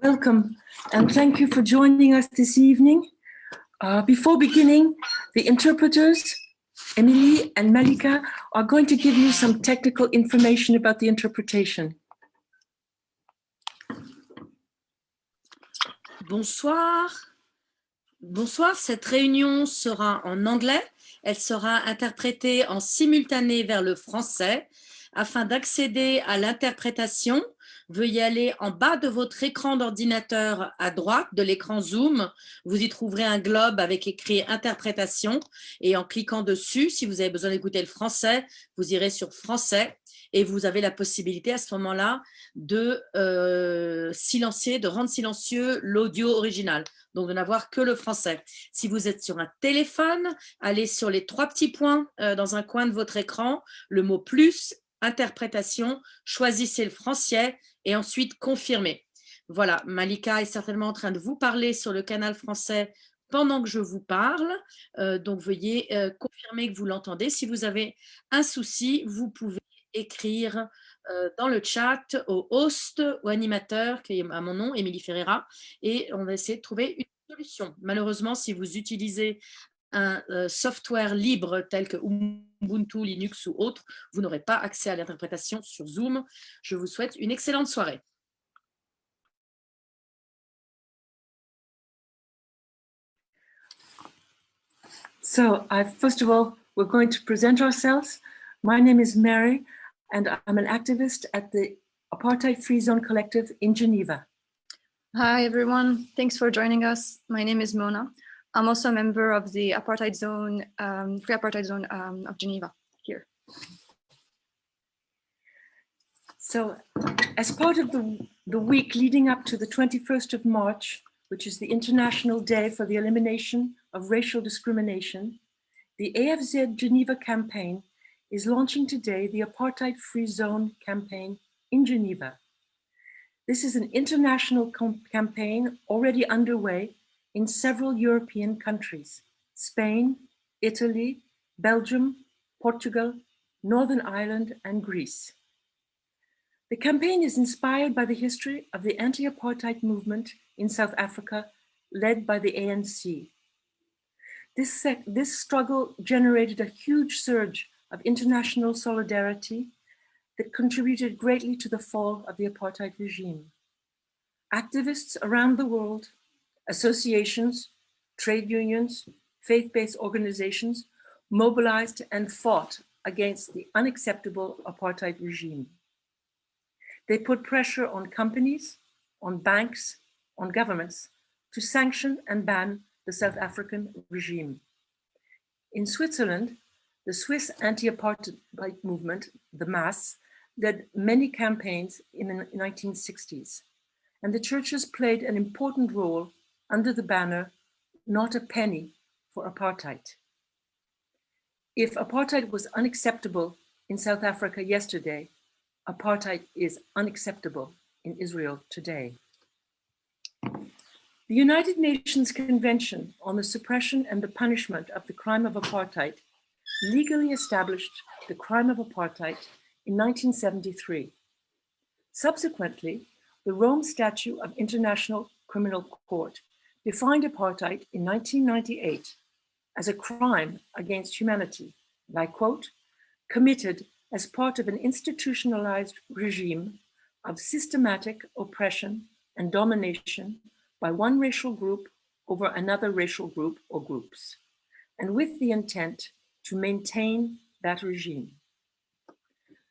Welcome and thank you for joining us this evening. Before beginning, the interpreters, Emily and Malika, are going to give you some technical information about the interpretation. Bonsoir. Bonsoir, cette réunion sera en anglais. Elle sera interprétée en simultané vers le français. Afin d'accéder à l'interprétation, veuillez aller en bas de votre écran d'ordinateur à droite de l'écran Zoom. Vous y trouverez un globe avec écrit interprétation et en cliquant dessus, si vous avez besoin d'écouter le français, vous irez sur français et vous avez la possibilité à ce moment-là de silencier, de rendre silencieux l'audio original. Donc de n'avoir que le français. Si vous êtes sur un téléphone, allez sur les trois petits points dans un coin de votre écran, le mot plus, interprétation, choisissez le français et ensuite confirmez. Voilà, Malika est certainement en train de vous parler sur le canal français pendant que je vous parle, donc veuillez confirmer que vous l'entendez. Si vous avez un souci, vous pouvez écrire dans le chat au host ou animateur qui est à mon nom, Émilie Ferreira, et on va essayer de trouver une solution. Malheureusement, si vous utilisez un software libre tel que Ubuntu, Linux ou autre, vous n'aurez pas accès à l'interprétation sur Zoom. Je vous souhaite une excellente soirée. So, first of all, we're going to present ourselves. My name is Mary, and I'm an activist at the Apartheid Free Zone Collective in Geneva. Hi, everyone. Thanks for joining us. My name is Mona. I'm also a member of the Apartheid Zone, Free Apartheid Zone of Geneva here. So, as part of the week leading up to the 21st of March, which is the International Day for the Elimination of Racial Discrimination, the AFZ Geneva campaign is launching today the Apartheid Free Zone campaign in Geneva. This is an international campaign already underway in several European countries: Spain, Italy, Belgium, Portugal, Northern Ireland, and Greece. The campaign is inspired by the history of the anti-apartheid movement in South Africa, led by the ANC. This struggle generated a huge surge of international solidarity that contributed greatly to the fall of the apartheid regime. Activists around the world, associations, trade unions, faith-based organizations mobilized and fought against the unacceptable apartheid regime. They put pressure on companies, on banks, on governments to sanction and ban the South African regime. In Switzerland, the Swiss anti-apartheid movement, the MAS, led many campaigns in the 1960s, and the churches played an important role under the banner, "Not a penny for apartheid." If apartheid was unacceptable in South Africa yesterday, apartheid is unacceptable in Israel today. The United Nations Convention on the Suppression and the Punishment of the Crime of Apartheid legally established the crime of apartheid in 1973. Subsequently, the Rome Statute of International Criminal Court defined apartheid in 1998 as a crime against humanity, and I quote, "committed as part of an institutionalized regime of systematic oppression and domination by one racial group over another racial group or groups, and with the intent to maintain that regime."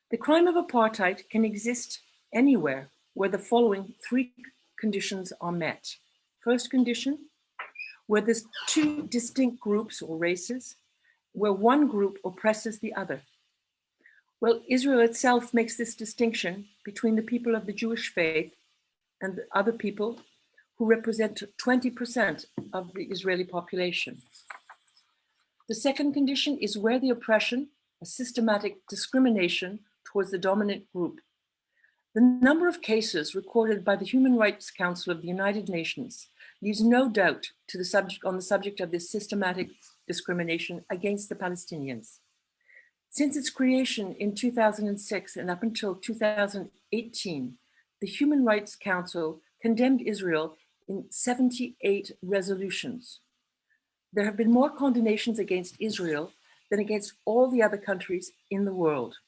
The crime of apartheid can exist anywhere where the following three conditions are met. First condition, where there's two distinct groups or races, where one group oppresses the other. Well, Israel itself makes this distinction between the people of the Jewish faith and the other people who represent 20% of the Israeli population. The second condition is where the oppression, a systematic discrimination towards the dominant group. The number of cases recorded by the Human Rights Council of the United Nations leaves no doubt on the subject of this systematic discrimination against the Palestinians. Since its creation in 2006 and up until 2018, the Human Rights Council condemned Israel in 78 resolutions. There have been more condemnations against Israel than against all the other countries in the world.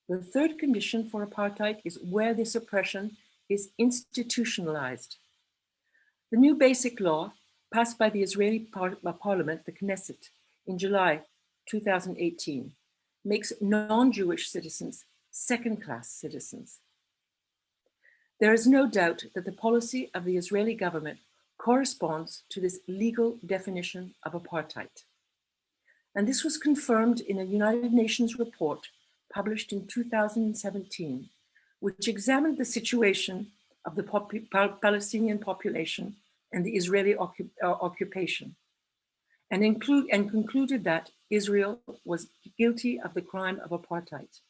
The third condition for apartheid is where this oppression is institutionalized. The new basic law passed by the Israeli parliament, the Knesset, in July 2018, makes non-Jewish citizens second-class citizens. There is no doubt that the policy of the Israeli government corresponds to this legal definition of apartheid. And this was confirmed in a United Nations report published in 2017, which examined the situation of the Palestinian population and the Israeli occupation, and concluded that Israel was guilty of the crime of apartheid.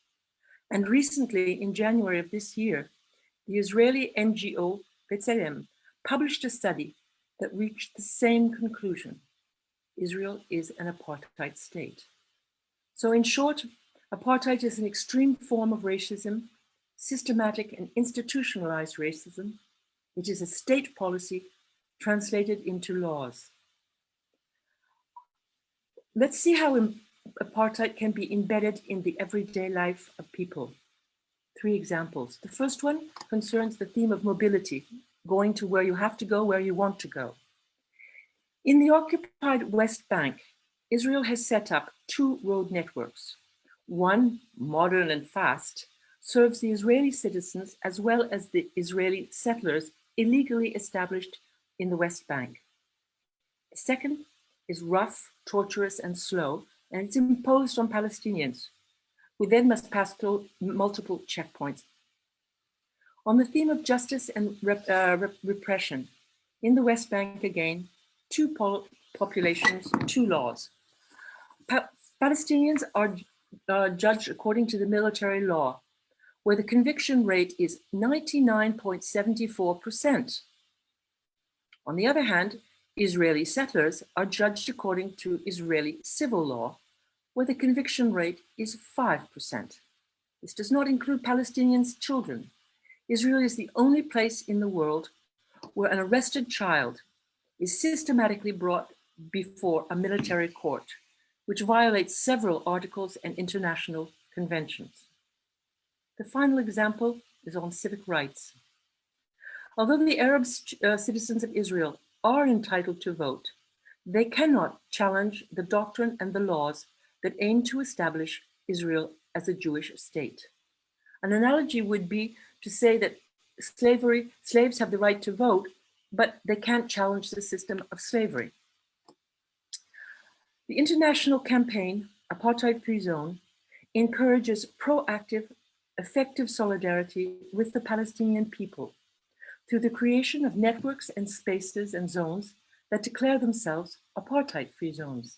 And recently, in January of this year, the Israeli NGO B'Tselem published a study that reached the same conclusion. Israel is an apartheid state. So in short, apartheid is an extreme form of racism, systematic and institutionalized racism. It is a state policy translated into laws. Let's see how apartheid can be embedded in the everyday life of people. 3 examples. The first one concerns the theme of mobility, going to where you have to go, where you want to go. In the occupied West Bank, Israel has set up 2 road networks. One, modern and fast, serves the Israeli citizens as well as the Israeli settlers illegally established in the West Bank. The second is rough, torturous, and slow, and it's imposed on Palestinians, who then must pass through multiple checkpoints. On the theme of justice and repression, in the West Bank again, 2 populations, 2 laws. Palestinians are judged according to the military law, where the conviction rate is 99.74%. On the other hand, Israeli settlers are judged according to Israeli civil law, where the conviction rate is 5%. This does not include Palestinians' children. Israel is the only place in the world where an arrested child is systematically brought before a military court, which violates several articles and international conventions. The final example is on civic rights. Although the Arab citizens of Israel are entitled to vote, they cannot challenge the doctrine and the laws that aim to establish Israel as a Jewish state. An analogy would be to say that slaves have the right to vote, but they can't challenge the system of slavery. The international campaign, Apartheid Free Zone, encourages proactive, effective solidarity with the Palestinian people through the creation of networks and spaces and zones that declare themselves apartheid-free zones.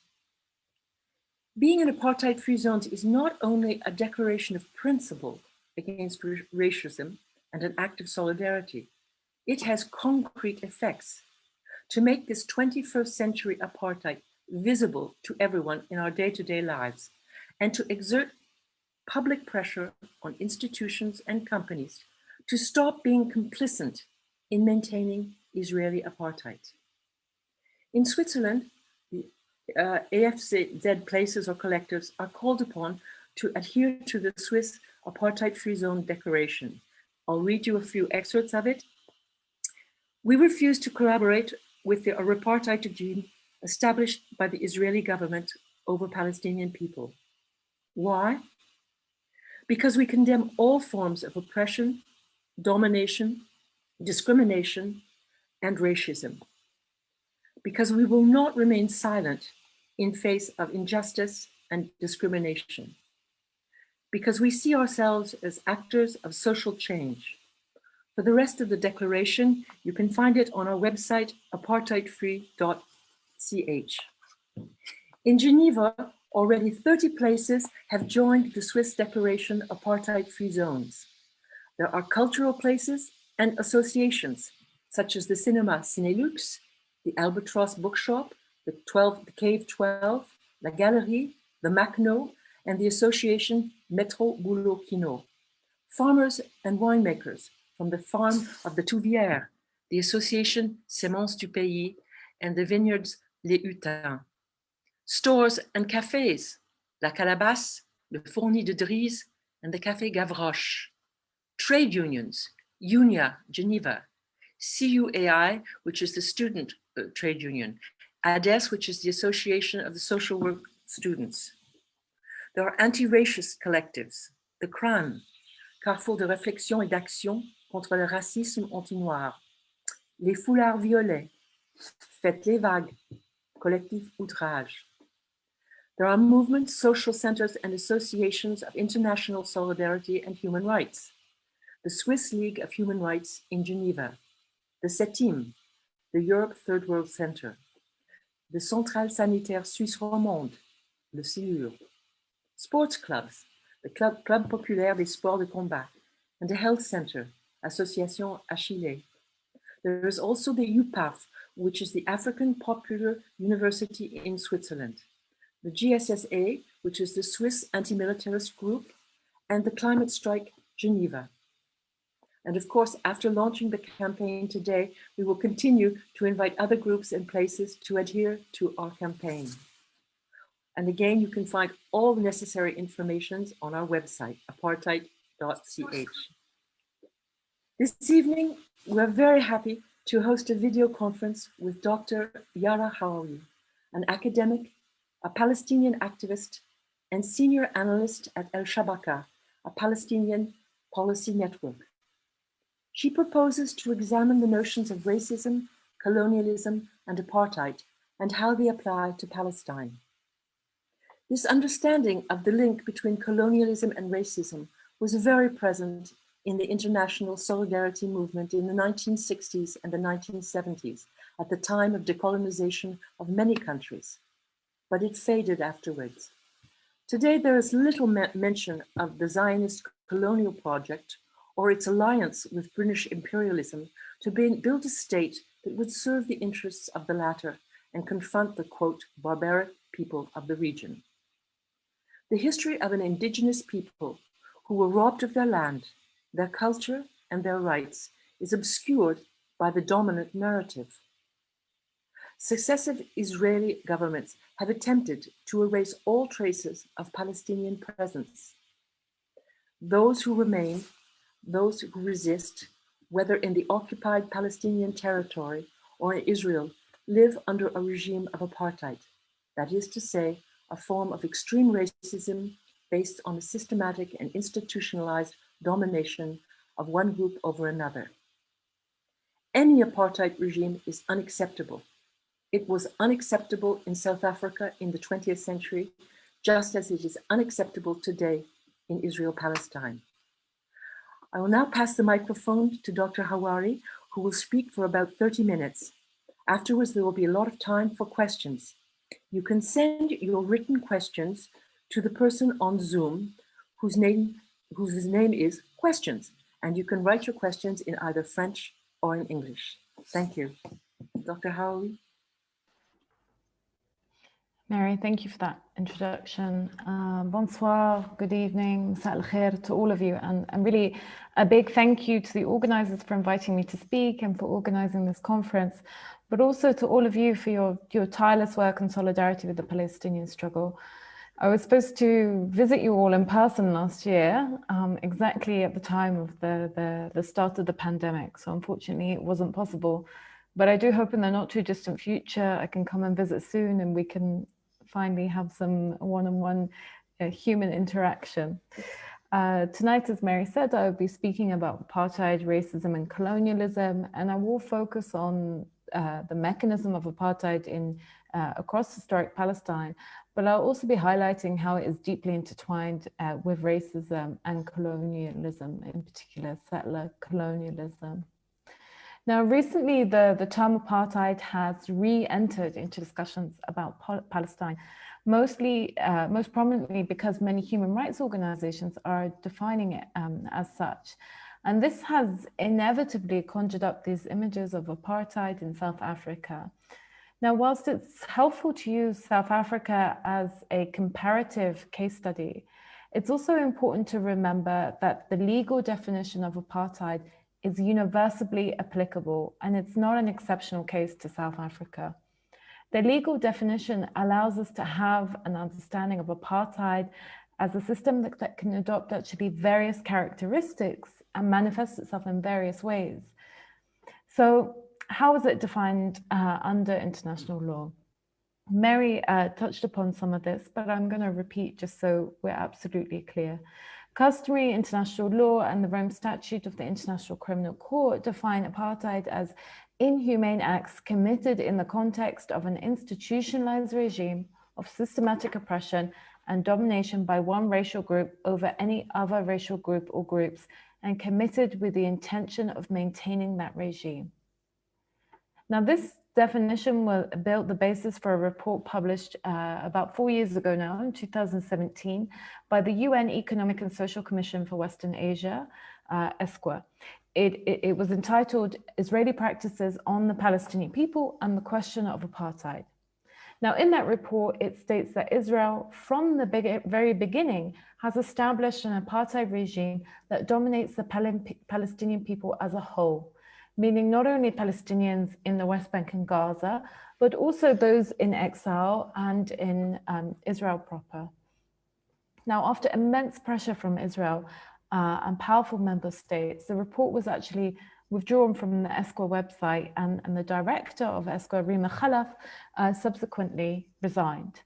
Being an apartheid-free zone is not only a declaration of principle against racism and an act of solidarity, it has concrete effects to make this 21st century apartheid visible to everyone in our day-to-day lives and to exert public pressure on institutions and companies to stop being complicit in maintaining Israeli apartheid. In Switzerland, the AFZ places or collectives are called upon to adhere to the Swiss Apartheid-Free Zone Declaration. I'll read you a few excerpts of it. We refuse to collaborate with the apartheid regime established by the Israeli government over Palestinian people. Why? Because we condemn all forms of oppression, domination, discrimination, and racism. Because we will not remain silent in face of injustice and discrimination. Because we see ourselves as actors of social change. For the rest of the declaration, you can find it on our website, apartheidfree.ch. In Geneva, already 30 places have joined the Swiss Declaration Apartheid-Free Zones. There are cultural places and associations, such as the cinema Cinélux, the Albatross Bookshop, the Cave 12, La Galerie, the Macno, and the association Métro Boulot Kino. Farmers and winemakers from the farm of the Touvières, the association Semences du Pays, and the vineyards Les Hutins. Stores and cafes, La Calabasse, Le Fourni de Dries, and the Café Gavroche. Trade unions, Unia, Geneva, CUAI, which is the student trade union, ADES, which is the Association of the Social Work Students. There are anti-racist collectives, the CRAN, Carrefour de réflexion et d'action contre le racisme anti-noir, les Foulards Violets, Faites les Vagues, Collectif Outrage. There are movements, social centers, and associations of international solidarity and human rights. The Swiss League of Human Rights in Geneva, the CETIM, the Europe Third World Center, the Centrale Sanitaire Suisse Romande, le CIUR, sports clubs, the Club Populaire des Sports de Combat, and the Health Center, Association Achille. There is also the UPAF, which is the African Popular University in Switzerland, the GSSA, which is the Swiss anti-militarist group, and the Climate Strike Geneva. And of course, after launching the campaign today, we will continue to invite other groups and places to adhere to our campaign. And again, you can find all the necessary information on our website, apartheid.ch. This evening, we're very happy to host a video conference with Dr. Yara Hawari, an academic, a Palestinian activist, and senior analyst at Al-Shabaka, a Palestinian policy network. She proposes to examine the notions of racism, colonialism, and apartheid, and how they apply to Palestine. This understanding of the link between colonialism and racism was very present in the international solidarity movement in the 1960s and the 1970s, at the time of decolonization of many countries, but it faded afterwards. Today, there is little mention of the Zionist colonial project or its alliance with British imperialism to build a state that would serve the interests of the latter and confront the, quote, barbaric people of the region. The history of an indigenous people who were robbed of their land, their culture, and their rights is obscured by the dominant narrative. Successive Israeli governments have attempted to erase all traces of Palestinian presence. Those who remain, those who resist, whether in the occupied Palestinian territory or in Israel, live under a regime of apartheid, that is to say, a form of extreme racism based on a systematic and institutionalized domination of one group over another. Any apartheid regime is unacceptable. It was unacceptable in South Africa in the 20th century, just as it is unacceptable today in Israel-Palestine. I will now pass the microphone to Dr. Hawari, who will speak for about 30 minutes. Afterwards, there will be a lot of time for questions. You can send your written questions to the person on Zoom whose name is Questions, and you can write your questions in either French or in English. Thank you. Dr. Hawari. Mary, thank you for that introduction. Bonsoir, good evening, Masā al-Khair to all of you, and really a big thank you to the organizers for inviting me to speak and for organizing this conference, but also to all of you for your tireless work and solidarity with the Palestinian struggle. I was supposed to visit you all in person last year, exactly at the time of the start of the pandemic, so unfortunately it wasn't possible. But I do hope in the not too distant future I can come and visit soon and we can finally have some one-on-one human interaction. Tonight, as Mary said, I will be speaking about apartheid, racism and colonialism, and I will focus on the mechanism of apartheid across historic Palestine, but I'll also be highlighting how it is deeply intertwined with racism and colonialism, in particular settler colonialism. Now, recently, the term apartheid has re-entered into discussions about Palestine, most prominently because many human rights organizations are defining it as such. And this has inevitably conjured up these images of apartheid in South Africa. Now, whilst it's helpful to use South Africa as a comparative case study, it's also important to remember that the legal definition of apartheid is universally applicable, and it's not an exceptional case to South Africa. The legal definition allows us to have an understanding of apartheid as a system that can adopt actually various characteristics and manifest itself in various ways. So how is it defined under international law? Mary touched upon some of this, but I'm going to repeat just so we're absolutely clear. Customary international law and the Rome Statute of the International Criminal Court define apartheid as inhumane acts committed in the context of an institutionalized regime of systematic oppression and domination by one racial group over any other racial group or groups, and committed with the intention of maintaining that regime. Now, this definition will build the basis for a report published about 4 years ago now, in 2017, by the UN Economic and Social Commission for Western Asia, ESQA. It was entitled Israeli Practices on the Palestinian People and the Question of Apartheid. Now, in that report, it states that Israel, from the very beginning, has established an apartheid regime that dominates the Palestinian people as a whole, meaning not only Palestinians in the West Bank and Gaza, but also those in exile and in Israel proper. Now, after immense pressure from Israel and powerful member states, the report was actually withdrawn from the ESQA website, and the director of ESQA, Rima Khalaf, subsequently resigned.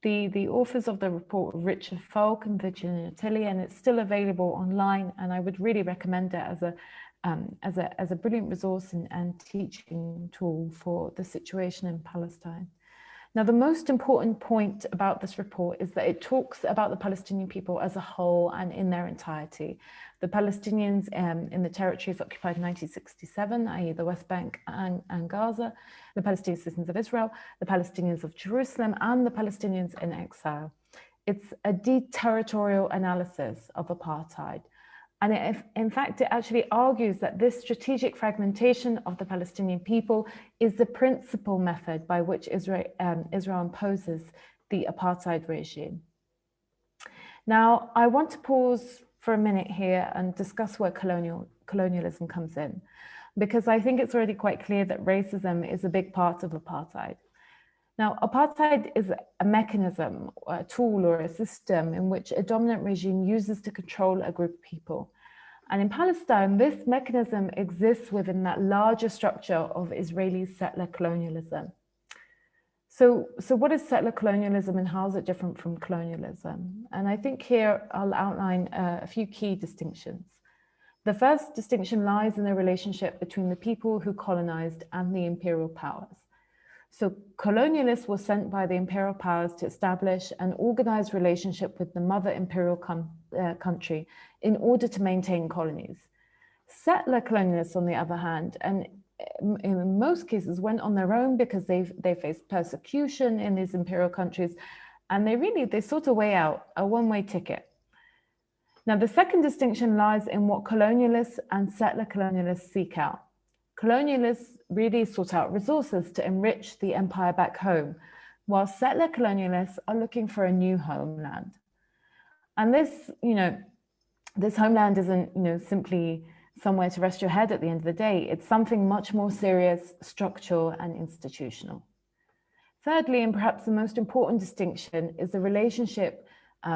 The authors of the report were Richard Falk and Virginia Tilly, and it's still available online, and I would really recommend it as a brilliant resource and teaching tool for the situation in Palestine. Now, the most important point about this report is that it talks about the Palestinian people as a whole and in their entirety. The Palestinians in the territories occupied in 1967, i.e. the West Bank and Gaza, the Palestinian citizens of Israel, the Palestinians of Jerusalem, and the Palestinians in exile. It's a deterritorial analysis of apartheid. And in fact, it actually argues that this strategic fragmentation of the Palestinian people is the principal method by which Israel imposes the apartheid regime. Now, I want to pause for a minute here and discuss where colonialism comes in, because I think it's already quite clear that racism is a big part of apartheid. Now, apartheid is a mechanism, a tool, or a system in which a dominant regime uses to control a group of people. And in Palestine, this mechanism exists within that larger structure of Israeli settler colonialism. So what is settler colonialism and how is it different from colonialism? And I think here I'll outline a few key distinctions. The first distinction lies in the relationship between the people who colonized and the imperial powers. So colonialists were sent by the imperial powers to establish an organized relationship with the mother imperial country in order to maintain colonies. Settler colonialists, on the other hand, and in most cases went on their own because they faced persecution in these imperial countries, and they sought a way out, a one-way ticket. Now, the second distinction lies in what colonialists and settler colonialists seek out. Colonialists really sought out resources to enrich the empire back home, while settler colonialists are looking for a new homeland. And this, this homeland isn't, simply somewhere to rest your head at the end of the day. It's something much more serious, structural, and institutional. Thirdly, and perhaps the most important distinction, is the relationship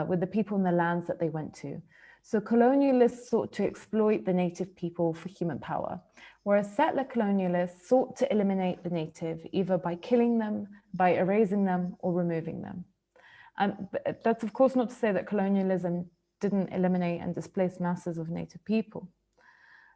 with the people in the lands that they went to. So colonialists sought to exploit the native people for human power, whereas settler colonialists sought to eliminate the native, either by killing them, by erasing them, or removing them. And that's of course not to say that colonialism didn't eliminate and displace masses of native people.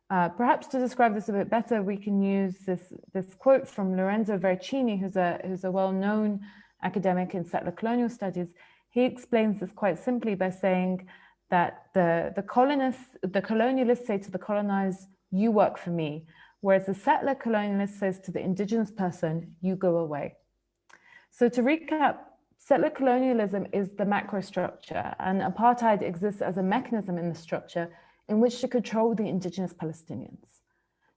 Perhaps to describe this a bit better, we can use this quote from Lorenzo Vercini, who's a well-known academic in settler colonial studies. He explains this quite simply by saying that the colonialists say to the colonized, "You work for me," whereas the settler colonialist says to the indigenous person, "You go away." So to recap, settler colonialism is the macro structure, and apartheid exists as a mechanism in the structure in which to control the indigenous Palestinians.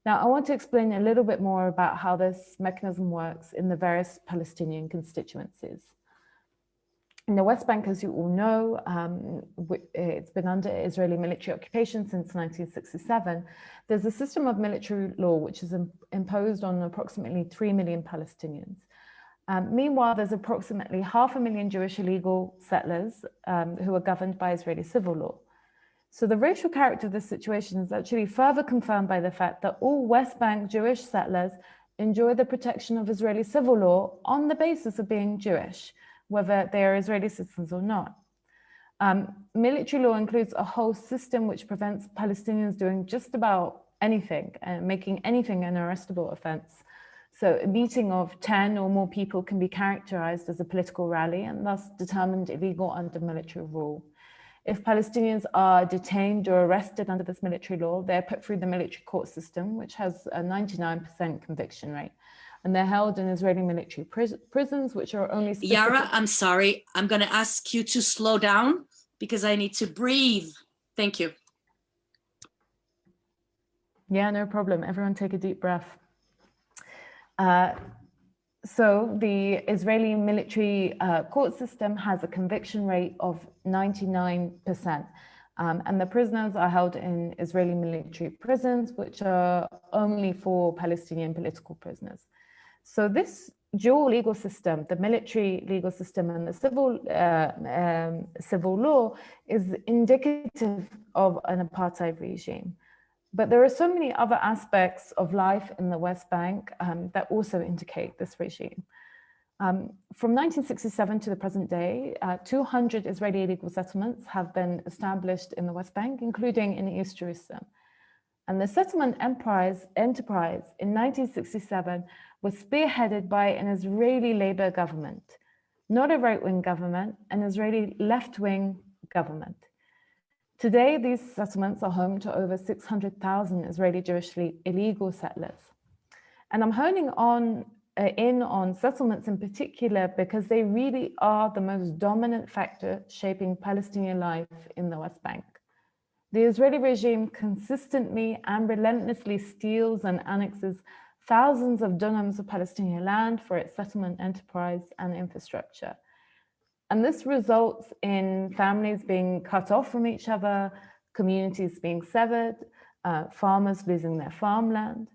Now, I want to explain a little bit more about how this mechanism works in the various Palestinian constituencies. In the West Bank, as you all know, it's been under Israeli military occupation since 1967. There's a system of military law which is imposed on approximately 3 million Palestinians. Meanwhile, there's approximately 500,000 Jewish illegal settlers who are governed by Israeli civil law. So the racial character of this situation is actually further confirmed by the fact that all West Bank Jewish settlers enjoy the protection of Israeli civil law on the basis of being Jewish, whether they are Israeli citizens or not. Military law includes a whole system which prevents Palestinians doing just about anything and making anything an arrestable offense. So a meeting of 10 or more people can be characterized as a political rally and thus determined illegal under military rule. If Palestinians are detained or arrested under this military law, they're put through the military court system, which has a 99% conviction rate. And they're held in Israeli military prisons, which are only specific. Yara, I'm sorry. I'm going to ask you to slow down because I need to breathe. Thank you. Yeah, no problem. Everyone take a deep breath. So the Israeli military court system has a conviction rate of 99%. And the prisoners are held in Israeli military prisons, which are only for Palestinian political prisoners. So this dual legal system, the military legal system and the civil law, is indicative of an apartheid regime. But there are so many other aspects of life in the West Bank that also indicate this regime. From 1967 to the present day, 200 Israeli illegal settlements have been established in the West Bank, including in East Jerusalem. And the settlement enterprise in 1967 was spearheaded by an Israeli Labour government, not a right-wing government, an Israeli left-wing government. Today, these settlements are home to over 600,000 Israeli Jewish illegal settlers. And I'm honing in on settlements in particular because they really are the most dominant factor shaping Palestinian life in the West Bank. The Israeli regime consistently and relentlessly steals and annexes thousands of dunams of Palestinian land for its settlement enterprise and infrastructure. And this results in families being cut off from each other, communities being severed, farmers losing their farmland.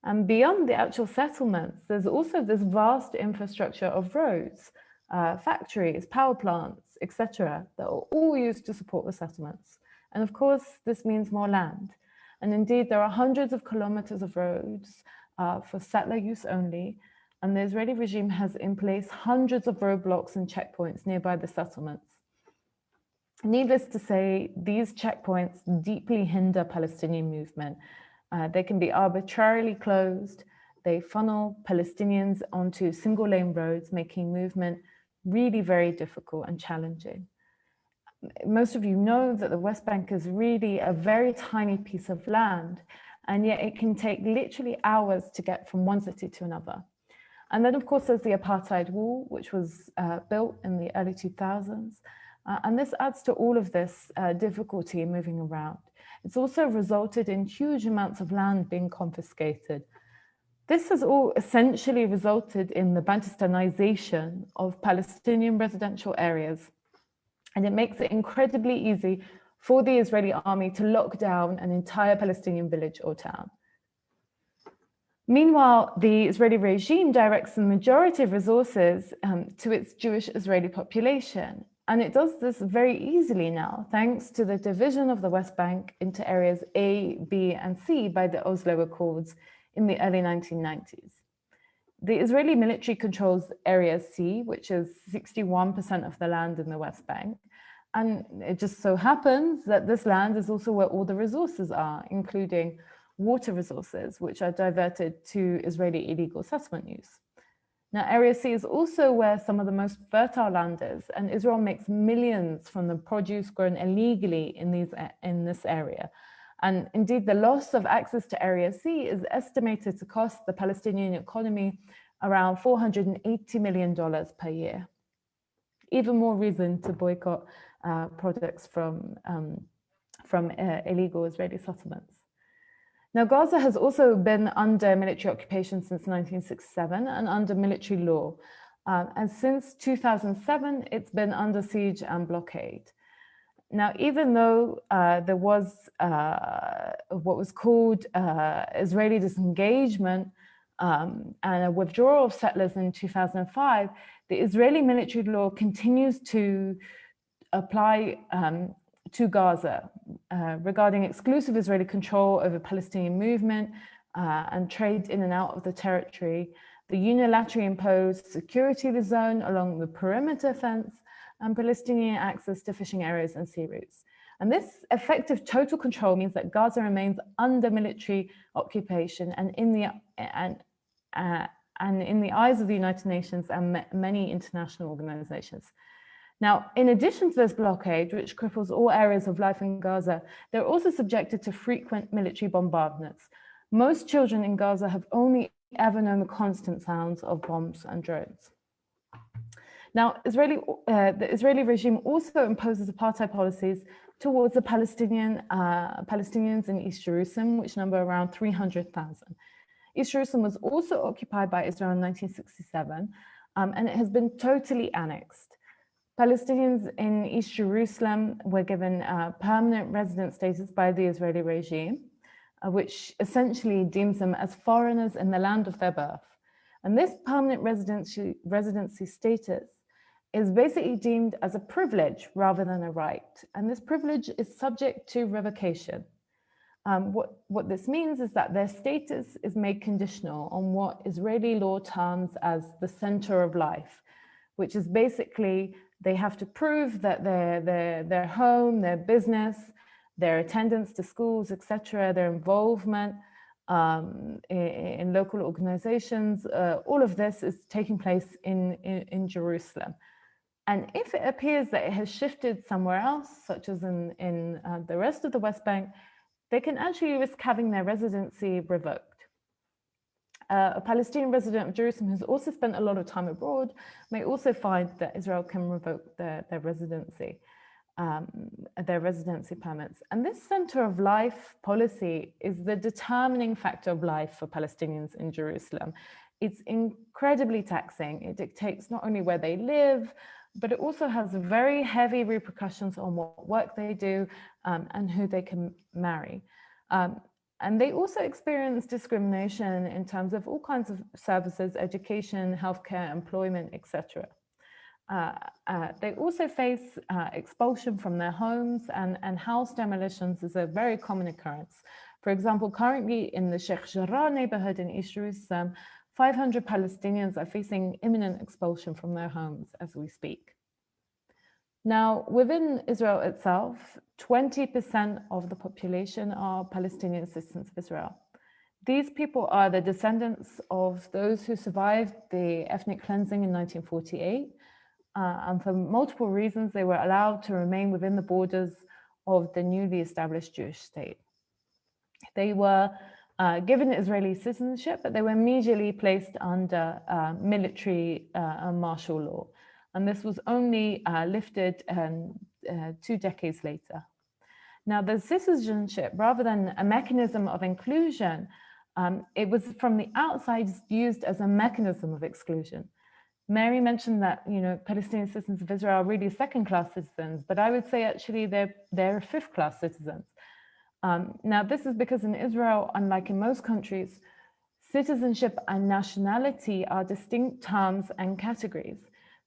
And beyond the actual settlements, there's also this vast infrastructure of roads, factories, power plants, etc., that are all used to support the settlements. And of course, this means more land. And indeed, there are hundreds of kilometers of roads for settler use only. And the Israeli regime has in place hundreds of roadblocks and checkpoints nearby the settlements. Needless to say, these checkpoints deeply hinder Palestinian movement. They can be arbitrarily closed. They funnel Palestinians onto single-lane roads, making movement really very difficult and challenging. Most of you know that the West Bank is really a very tiny piece of land, and yet it can take literally hours to get from one city to another. And then, of course, there's the Apartheid wall, which was built in the early 2000s. And this adds to all of this difficulty in moving around. It's also resulted in huge amounts of land being confiscated. This has all essentially resulted in the Bantustanization of Palestinian residential areas. And it makes it incredibly easy for the Israeli army to lock down an entire Palestinian village or town. Meanwhile, the Israeli regime directs the majority of resources to its Jewish Israeli population. And it does this very easily now, thanks to the division of the West Bank into areas A, B, and C by the Oslo Accords in the early 1990s. The Israeli military controls Area C, which is 61% of the land in the West Bank. And it just so happens that this land is also where all the resources are, including water resources, which are diverted to Israeli illegal settlement use. Now, Area C is also where some of the most fertile land is, and Israel makes millions from the produce grown illegally in this area. And indeed, the loss of access to Area C is estimated to cost the Palestinian economy around $480 million per year. Even more reason to boycott products from illegal Israeli settlements. Now, Gaza has also been under military occupation since 1967 and under military law. And since 2007, it's been under siege and blockade. Now, even though there was what was called Israeli disengagement and a withdrawal of settlers in 2005, the Israeli military law continues to apply to Gaza regarding exclusive Israeli control over Palestinian movement and trade in and out of the territory, the unilaterally imposed security of the zone along the perimeter fence, and Palestinian access to fishing areas and sea routes. And this effective total control means that Gaza remains under military occupation and in the eyes of the United Nations and many international organizations. Now, in addition to this blockade, which cripples all areas of life in Gaza, they're also subjected to frequent military bombardments. Most children in Gaza have only ever known the constant sounds of bombs and drones. Now, the Israeli regime also imposes apartheid policies towards the Palestinians in East Jerusalem, which number around 300,000. East Jerusalem was also occupied by Israel in 1967, and it has been totally annexed. Palestinians in East Jerusalem were given permanent resident status by the Israeli regime, which essentially deems them as foreigners in the land of their birth. And this permanent residency status is basically deemed as a privilege rather than a right. And this privilege is subject to revocation. What this means is that their status is made conditional on what Israeli law terms as the center of life, which is basically they have to prove that their home, their business, their attendance to schools, etc., their involvement in local organizations, all of this is taking place in Jerusalem. And if it appears that it has shifted somewhere else, such as in the rest of the West Bank, they can actually risk having their residency revoked. A Palestinian resident of Jerusalem who's also spent a lot of time abroad may also find that Israel can revoke their residency permits. And this center of life policy is the determining factor of life for Palestinians in Jerusalem. It's incredibly taxing. It dictates not only where they live, but it also has very heavy repercussions on what work they do and who they can marry. And they also experience discrimination in terms of all kinds of services, education, healthcare, employment, etc. They also face expulsion from their homes, and house demolitions is a very common occurrence. For example, currently in the Sheikh Jarrah neighborhood in East Jerusalem, 500 Palestinians are facing imminent expulsion from their homes as we speak. Now, within Israel itself, 20% of the population are Palestinian citizens of Israel. These people are the descendants of those who survived the ethnic cleansing in 1948, and for multiple reasons, they were allowed to remain within the borders of the newly established Jewish state. They were given Israeli citizenship, but they were immediately placed under military and martial law. And this was only lifted 2 decades later. Now, the citizenship, rather than a mechanism of inclusion, it was from the outside used as a mechanism of exclusion. Mary mentioned that, Palestinian citizens of Israel are really second-class citizens, but I would say actually they're fifth-class citizens. Now, this is because in Israel, unlike in most countries, citizenship and nationality are distinct terms and categories.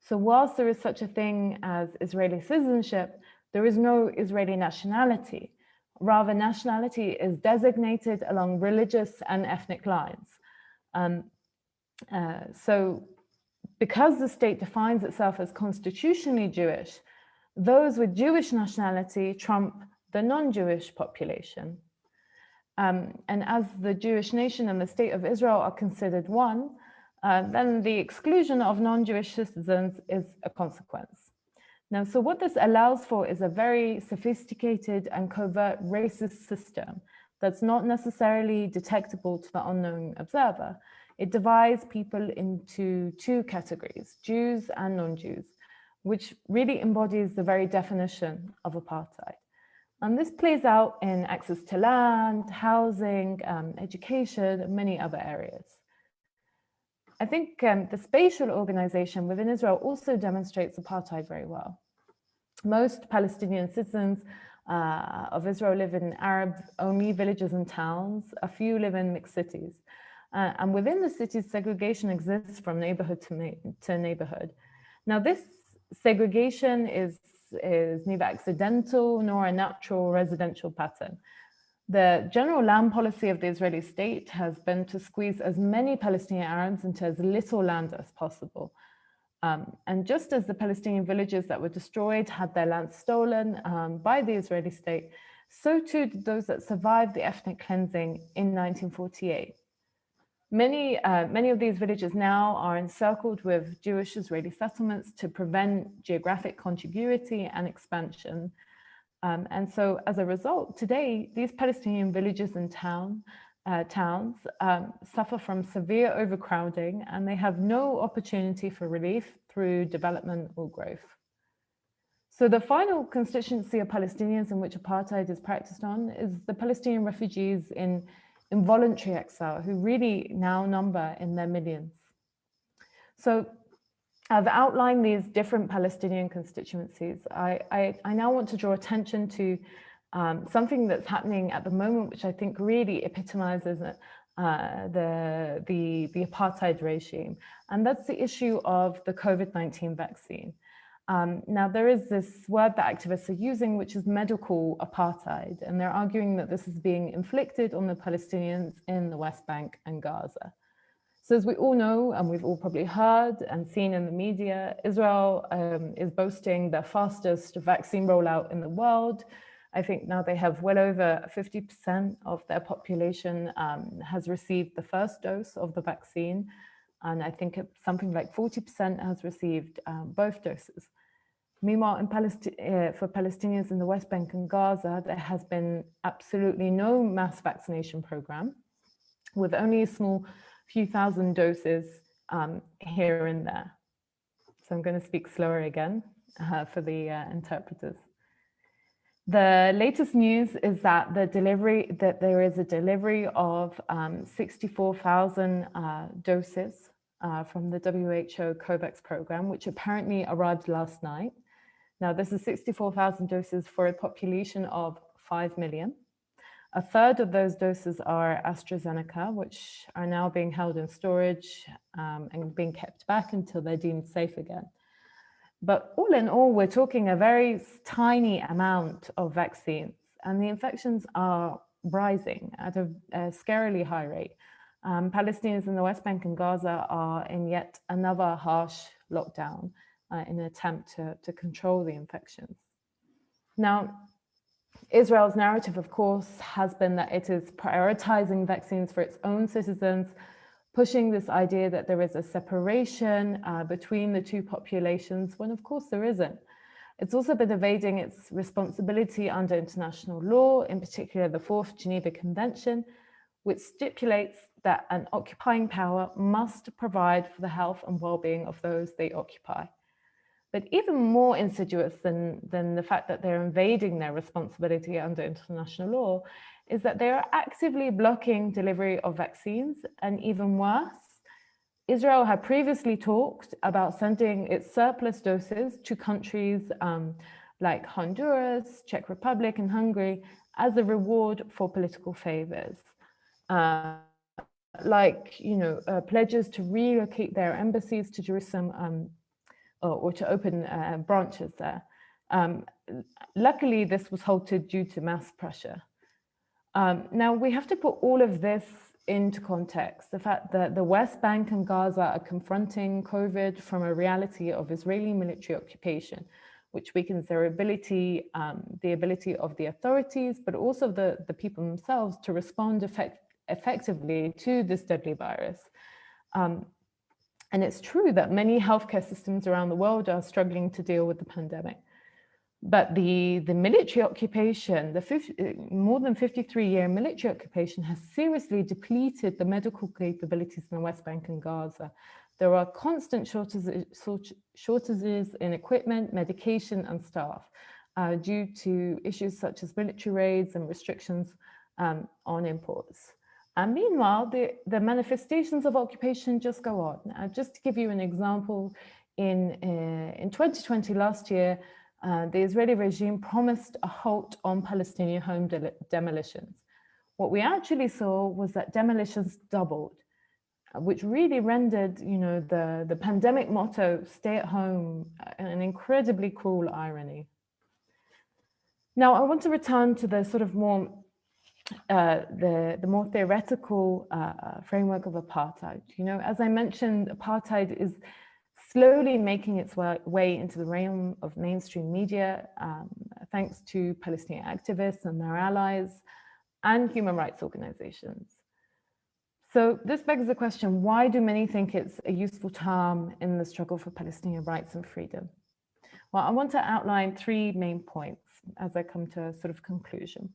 So whilst there is such a thing as Israeli citizenship, there is no Israeli nationality. Rather, nationality is designated along religious and ethnic lines. So because the state defines itself as constitutionally Jewish, those with Jewish nationality trump the non-Jewish population. And as the Jewish nation and the state of Israel are considered one, then the exclusion of non-Jewish citizens is a consequence. Now, so what this allows for is a very sophisticated and covert racist system that's not necessarily detectable to the unknowing observer. It divides people into 2 categories, Jews and non-Jews, which really embodies the very definition of apartheid. And this plays out in access to land, housing, education, and many other areas. I think the spatial organization within Israel also demonstrates apartheid very well. Most Palestinian citizens of Israel live in Arab-only villages and towns. A few live in mixed cities. And within the cities, segregation exists from neighborhood to neighborhood. Now, this segregation is neither accidental nor a natural residential pattern. The general land policy of the Israeli state has been to squeeze as many Palestinian Arabs into as little land as possible. And just as the Palestinian villages that were destroyed had their land stolen by the Israeli state, so too did those that survived the ethnic cleansing in 1948. Many of these villages now are encircled with Jewish Israeli settlements to prevent geographic contiguity and expansion. And so as a result, today, these Palestinian villages and towns suffer from severe overcrowding, and they have no opportunity for relief through development or growth. So the final constituency of Palestinians in which apartheid is practiced on is the Palestinian refugees in involuntary exile, who really now number in their millions. So I've outlined these different Palestinian constituencies. I now want to draw attention to something that's happening at the moment, which I think really epitomizes the apartheid regime, and that's the issue of the COVID-19 vaccine. Now, there is this word that activists are using, which is medical apartheid, and they're arguing that this is being inflicted on the Palestinians in the West Bank and Gaza. So as we all know, and we've all probably heard and seen in the media, Israel is boasting the fastest vaccine rollout in the world. I think now they have well over 50% of their population has received the first dose of the vaccine. And I think something like 40% has received both doses. Meanwhile, for Palestinians in the West Bank and Gaza, there has been absolutely no mass vaccination program, with only a small few thousand doses here and there. So I'm going to speak slower again for the interpreters. The latest news is that there is a delivery of 64,000 doses from the WHO COVAX program, which apparently arrived last night. Now, this is 64,000 doses for a population of 5 million. A third of those doses are AstraZeneca, which are now being held in storage and being kept back until they're deemed safe again. But all in all, we're talking a very tiny amount of vaccines, and the infections are rising at a scarily high rate. Palestinians in the West Bank and Gaza are in yet another harsh lockdown in an attempt to control the infections. Now, Israel's narrative, of course, has been that it is prioritizing vaccines for its own citizens, pushing this idea that there is a separation between the two populations, when of course there isn't. It's also been evading its responsibility under international law, in particular the Fourth Geneva Convention, which stipulates that an occupying power must provide for the health and well-being of those they occupy. But even more insidious than the fact that they're invading their responsibility under international law is that they are actively blocking delivery of vaccines. And even worse, Israel had previously talked about sending its surplus doses to countries like Honduras, Czech Republic, and Hungary as a reward for political favors. Pledges to relocate their embassies to Jerusalem or to open branches there. Luckily, this was halted due to mass pressure. Now, we have to put all of this into context. The fact that the West Bank and Gaza are confronting COVID from a reality of Israeli military occupation, which weakens their ability, the ability of the authorities, but also the people themselves to respond effectively to this deadly virus. And it's true that many healthcare systems around the world are struggling to deal with the pandemic. But the military occupation, more than 53-year military occupation has seriously depleted the medical capabilities in the West Bank and Gaza. There are constant shortages in equipment, medication, and staff. due to issues such as military raids and restrictions on imports. And meanwhile, the manifestations of occupation just go on. Just to give you an example, in 2020, last year, the Israeli regime promised a halt on Palestinian home demolitions. What we actually saw was that demolitions doubled, which really rendered, the pandemic motto, stay at home, an incredibly cruel irony. Now, I want to return to the sort of more, the more theoretical framework of apartheid. As I mentioned, apartheid is slowly making its way into the realm of mainstream media, thanks to Palestinian activists and their allies and human rights organizations. So this begs the question, why do many think it's a useful term in the struggle for Palestinian rights and freedom? Well, I want to outline 3 main points as I come to a sort of conclusion.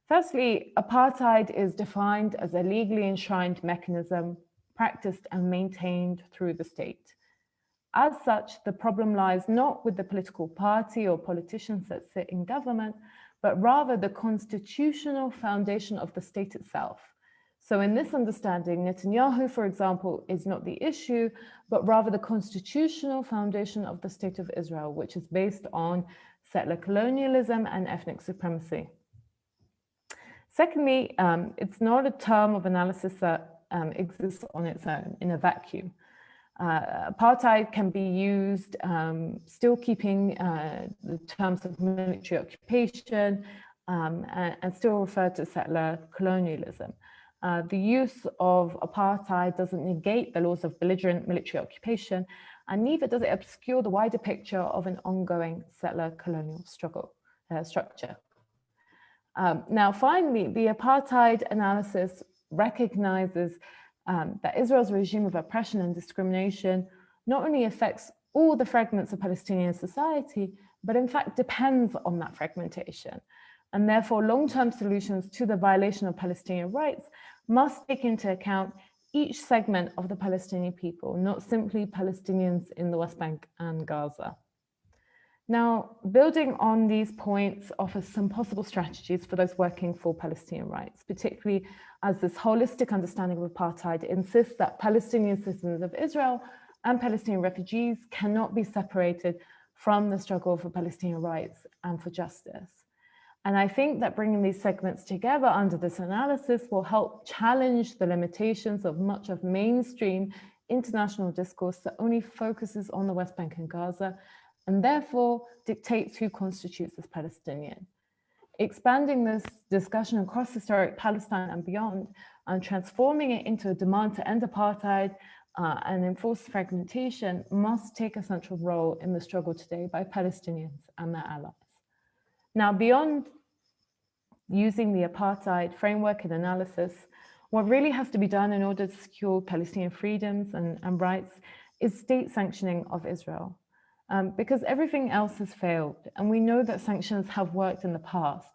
Firstly, apartheid is defined as a legally enshrined mechanism practiced and maintained through the state. As such, the problem lies not with the political party or politicians that sit in government, but rather the constitutional foundation of the state itself. So in this understanding, Netanyahu, for example, is not the issue, but rather the constitutional foundation of the state of Israel, which is based on settler colonialism and ethnic supremacy. Secondly, it's not a term of analysis that exists on its own in a vacuum. Apartheid can be used, still keeping the terms of military occupation and still refer to settler colonialism. The use of apartheid doesn't negate the laws of belligerent military occupation, and neither does it obscure the wider picture of an ongoing settler colonial structure. Now, finally, the apartheid analysis recognizes that Israel's regime of oppression and discrimination not only affects all the fragments of Palestinian society, but in fact depends on that fragmentation. And therefore, long-term solutions to the violation of Palestinian rights must take into account each segment of the Palestinian people, not simply Palestinians in the West Bank and Gaza. Now, building on these points offers some possible strategies for those working for Palestinian rights, particularly as this holistic understanding of apartheid insists that Palestinian citizens of Israel and Palestinian refugees cannot be separated from the struggle for Palestinian rights and for justice. And I think that bringing these segments together under this analysis will help challenge the limitations of much of mainstream international discourse that only focuses on the West Bank and Gaza, and therefore dictates who constitutes as Palestinian. Expanding this discussion across historic Palestine and beyond, and transforming it into a demand to end apartheid and enforce fragmentation must take a central role in the struggle today by Palestinians and their allies. Now, beyond using the apartheid framework and analysis, what really has to be done in order to secure Palestinian freedoms and rights is state sanctioning of Israel. Because everything else has failed, and we know that sanctions have worked in the past.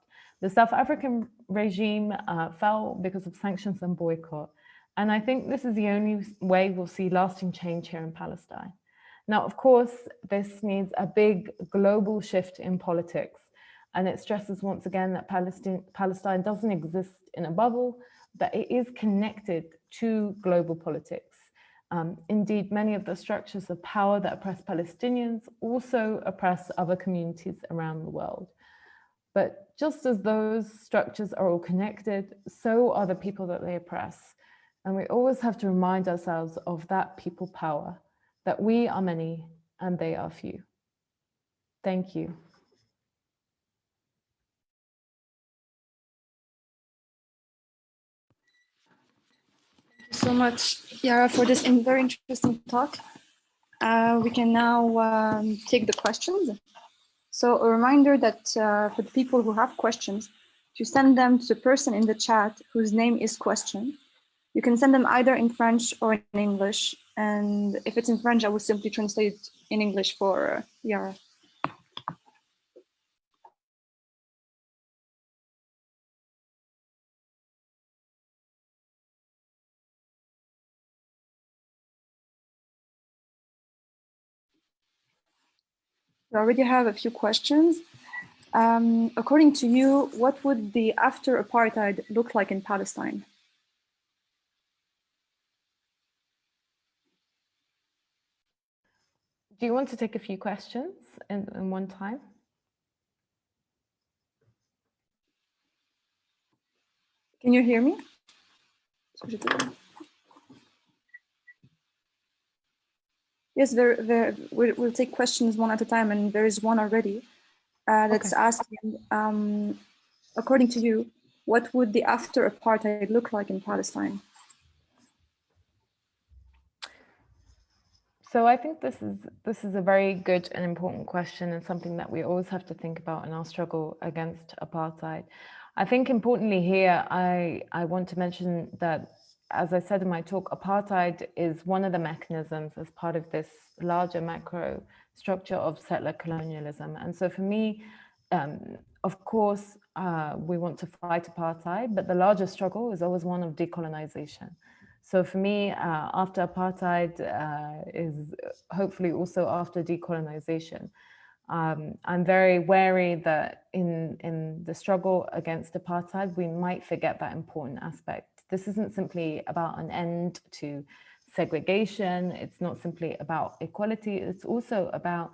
The South African regime fell because of sanctions and boycott, and I think this is the only way we'll see lasting change here in Palestine. Now, of course, this needs a big global shift in politics, and it stresses once again that Palestine doesn't exist in a bubble, but it is connected to global politics. Indeed, many of the structures of power that oppress Palestinians also oppress other communities around the world. But just as those structures are all connected, so are the people that they oppress. And we always have to remind ourselves of that people power, that we are many and they are few. Thank you. So much, Yara, for this very interesting talk. We can now take the questions. So a reminder that for the people who have questions, to send them to the person in the chat whose name is question. You can send them either in French or in English. And if it's in French, I will simply translate it in English for Yara. We already have a few questions. According to you, what would the after apartheid look like in Palestine? Do you want to take a few questions in one time? Can you hear me? Yes, we'll take questions one at a time, and there is one already that's asking, according to you, what would the after apartheid look like in Palestine? So I think this is a very good and important question, and something that we always have to think about in our struggle against apartheid. I think importantly here, I want to mention that, as I said in my talk, apartheid is one of the mechanisms as part of this larger macro structure of settler colonialism. And so for me, of course, we want to fight apartheid, but the larger struggle is always one of decolonization. So for me, after apartheid is hopefully also after decolonization. I'm very wary that in the struggle against apartheid, we might forget that important aspect. This isn't simply about an end to segregation. It's not simply about equality. It's also about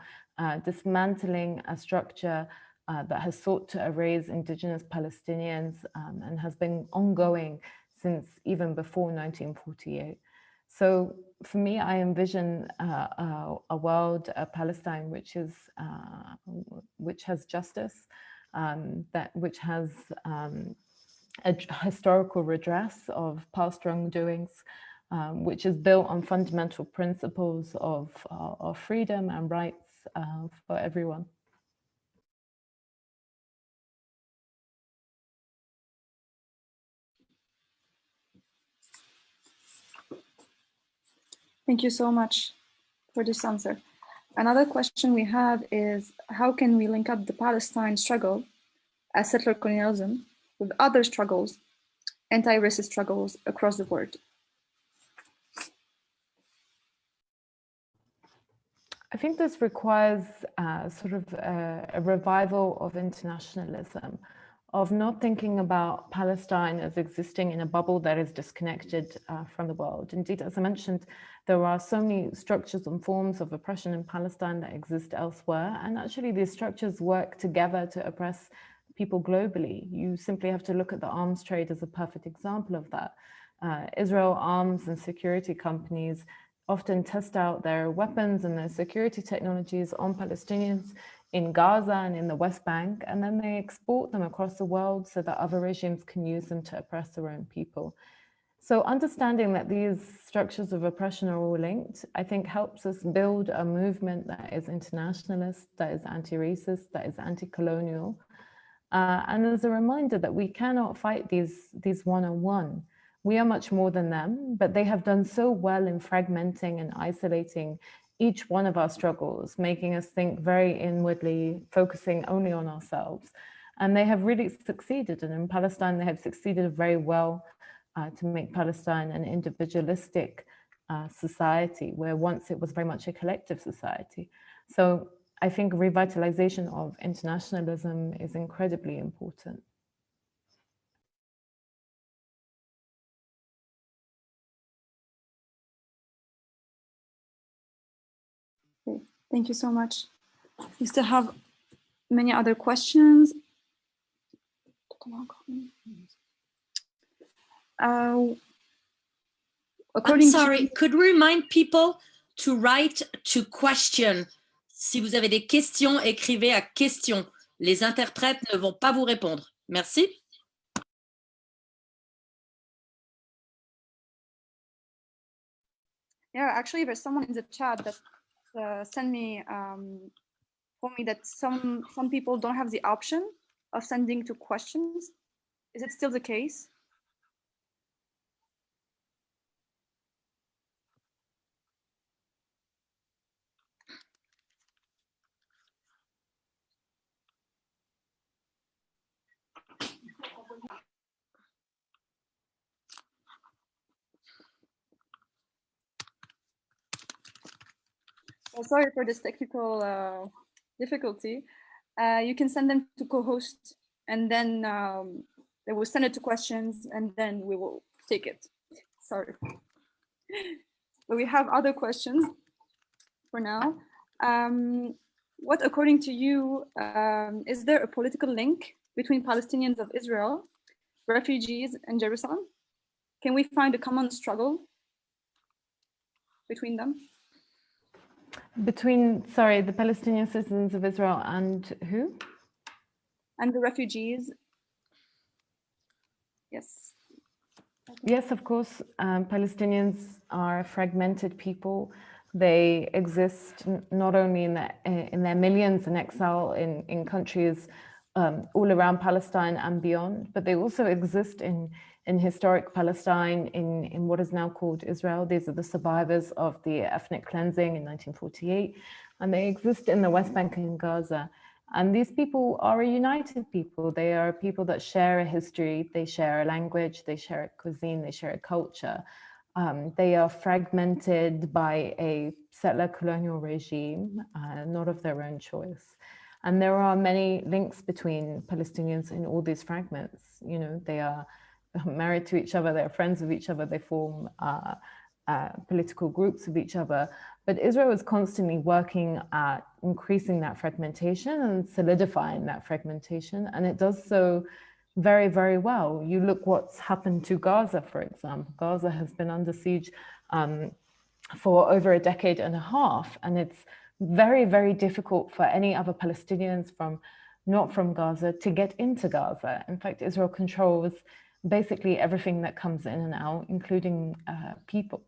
dismantling a structure that has sought to erase indigenous Palestinians and has been ongoing since even before 1948. So for me, I envision a world, a Palestine, which has justice, which has a historical redress of past wrongdoings, which is built on fundamental principles of freedom and rights for everyone. Thank you so much for this answer. Another question we have is, how can we link up the Palestine struggle as settler colonialism with other struggles, anti-racist struggles across the world? I think this requires sort of a revival of internationalism, of not thinking about Palestine as existing in a bubble that is disconnected from the world. Indeed, as I mentioned, there are so many structures and forms of oppression in Palestine that exist elsewhere. And actually, these structures work together to oppress people globally. You simply have to look at the arms trade as a perfect example of that. Israel arms and security companies often test out their weapons and their security technologies on Palestinians in Gaza and in the West Bank, and then they export them across the world so that other regimes can use them to oppress their own people. So understanding that these structures of oppression are all linked, I think helps us build a movement that is internationalist, that is anti-racist, that is anti-colonial. And as a reminder that we cannot fight these one-on-one. We are much more than them, but they have done so well in fragmenting and isolating each one of our struggles, making us think very inwardly, focusing only on ourselves. And they have really succeeded. And in Palestine, they have succeeded very well to make Palestine an individualistic society, where once it was very much a collective society. So I think revitalization of internationalism is incredibly important. Okay, thank you so much. We still have many other questions. I'm sorry, could we remind people to write to question? Si vous avez des questions, écrivez à question. Les interprètes ne vont pas vous répondre. Merci. Yeah, actually, there's someone in the chat that sent me, told me that some people don't have the option of sending to questions. Is it still the case? Well, sorry for this technical difficulty. You can send them to co-host, and then they will send it to questions, and then we will take it. Sorry. But we have other questions for now. What, according to you, is there a political link between Palestinians of Israel, refugees, and Jerusalem? Can we find a common struggle between them? Between, sorry, the Palestinian citizens of Israel and who? And the refugees. Yes. Yes, of course. Palestinians are a fragmented people. They exist not only in their millions in exile in countries all around Palestine and beyond, but they also exist in historic Palestine, in what is now called Israel. These are the survivors of the ethnic cleansing in 1948, and they exist in the West Bank and Gaza. And these people are a united people. They are people that share a history, they share a language, they share a cuisine, they share a culture. They are fragmented by a settler colonial regime, not of their own choice. And there are many links between Palestinians in all these fragments. You know, they are married to each other, they're friends with each other, they form political groups with each other. But Israel is constantly working at increasing that fragmentation and solidifying that fragmentation. And it does so very, very well. You look what's happened to Gaza, for example. Gaza has been under siege for over a decade and a half. And it's very, very difficult for any other Palestinians not from Gaza to get into Gaza. In fact, Israel controls basically everything that comes in and out, including people.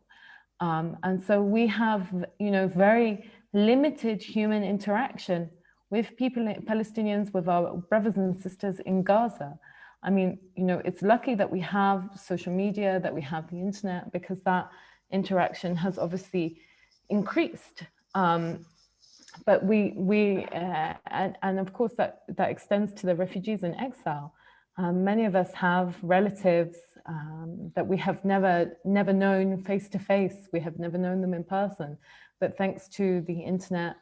And so we have, you know, very limited human interaction with people, Palestinians, with our brothers and sisters in Gaza. I mean, you know, it's lucky that we have social media, that we have the internet, because that interaction has obviously increased. But and of course that extends to the refugees in exile. Many of us have relatives that we have never known face to face. We have never known them in person, but thanks to the internet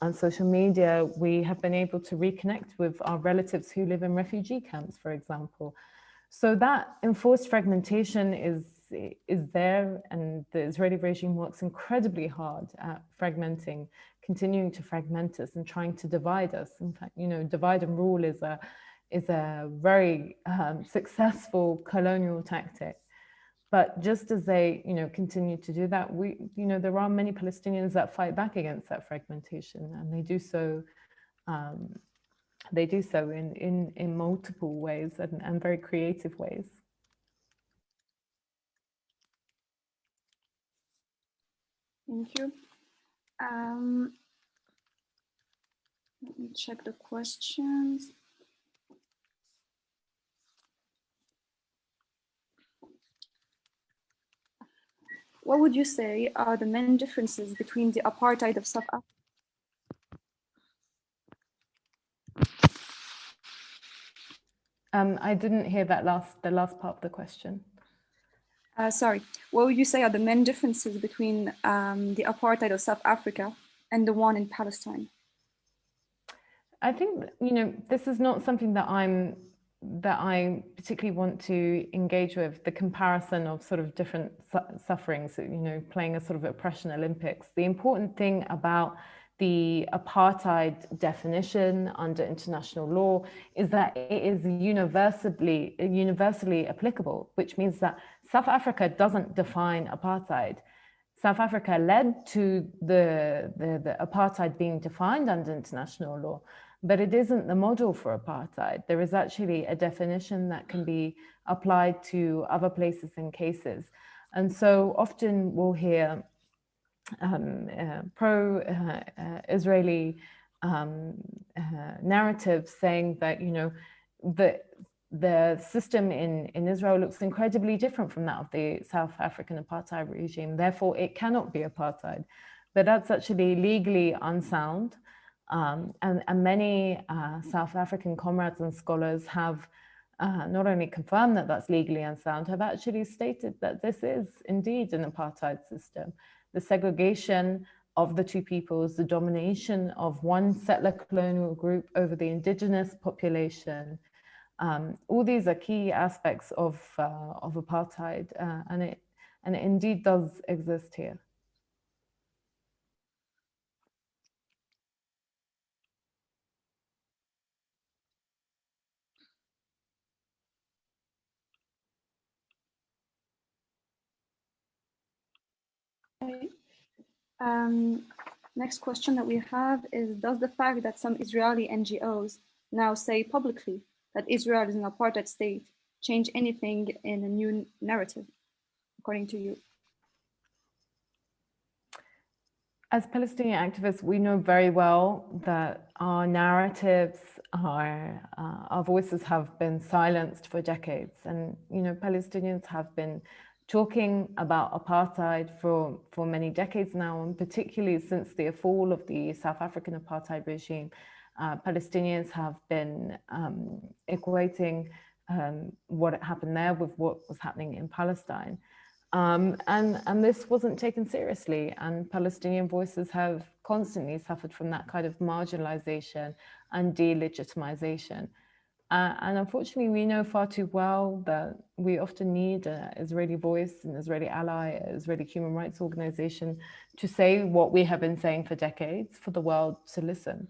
and social media, we have been able to reconnect with our relatives who live in refugee camps, for example. So that enforced fragmentation is there, and the Israeli regime works incredibly hard at continuing to fragment us and trying to divide us. In fact, you know, divide and rule is a very successful colonial tactic. But just as they, you know, continue to do that, there are many Palestinians that fight back against that fragmentation, and they do so. They do so in multiple ways and very creative ways. Thank you. Let me check the questions. What would you say are the main differences between the apartheid of South Africa? I didn't hear the last part of the question. Sorry, what would you say are the main differences between the apartheid of South Africa and the one in Palestine? I think, you know, this is not something that I particularly want to engage with, the comparison of sort of different sufferings, you know, playing a sort of oppression Olympics. The important thing about the apartheid definition under international law is that it is universally applicable, which means that South Africa doesn't define apartheid. South Africa led to the apartheid being defined under international law, but it isn't the model for apartheid. There is actually a definition that can be applied to other places and cases. And so often we'll hear pro-Israeli narratives saying that, you know, the system in Israel looks incredibly different from that of the South African apartheid regime. Therefore, it cannot be apartheid. But that's actually legally unsound. And many South African comrades and scholars have not only confirmed that that's legally unsound, have actually stated that this is indeed an apartheid system. The segregation of the two peoples, the domination of one settler colonial group over the indigenous population. All these are key aspects of apartheid, and it indeed does exist here. Okay. Next question that we have is, does the fact that some Israeli NGOs now say publicly that Israel is an apartheid state change anything in a new narrative, according to you? As Palestinian activists, we know very well that our narratives, our voices have been silenced for decades. And, you know, Palestinians have been talking about apartheid for many decades now, and particularly since the fall of the South African apartheid regime, Palestinians have been equating what happened there with what was happening in Palestine. And this wasn't taken seriously, and Palestinian voices have constantly suffered from that kind of marginalization and delegitimization. And unfortunately, we know far too well that we often need an Israeli voice, an Israeli ally, an Israeli human rights organization to say what we have been saying for decades, for the world to listen.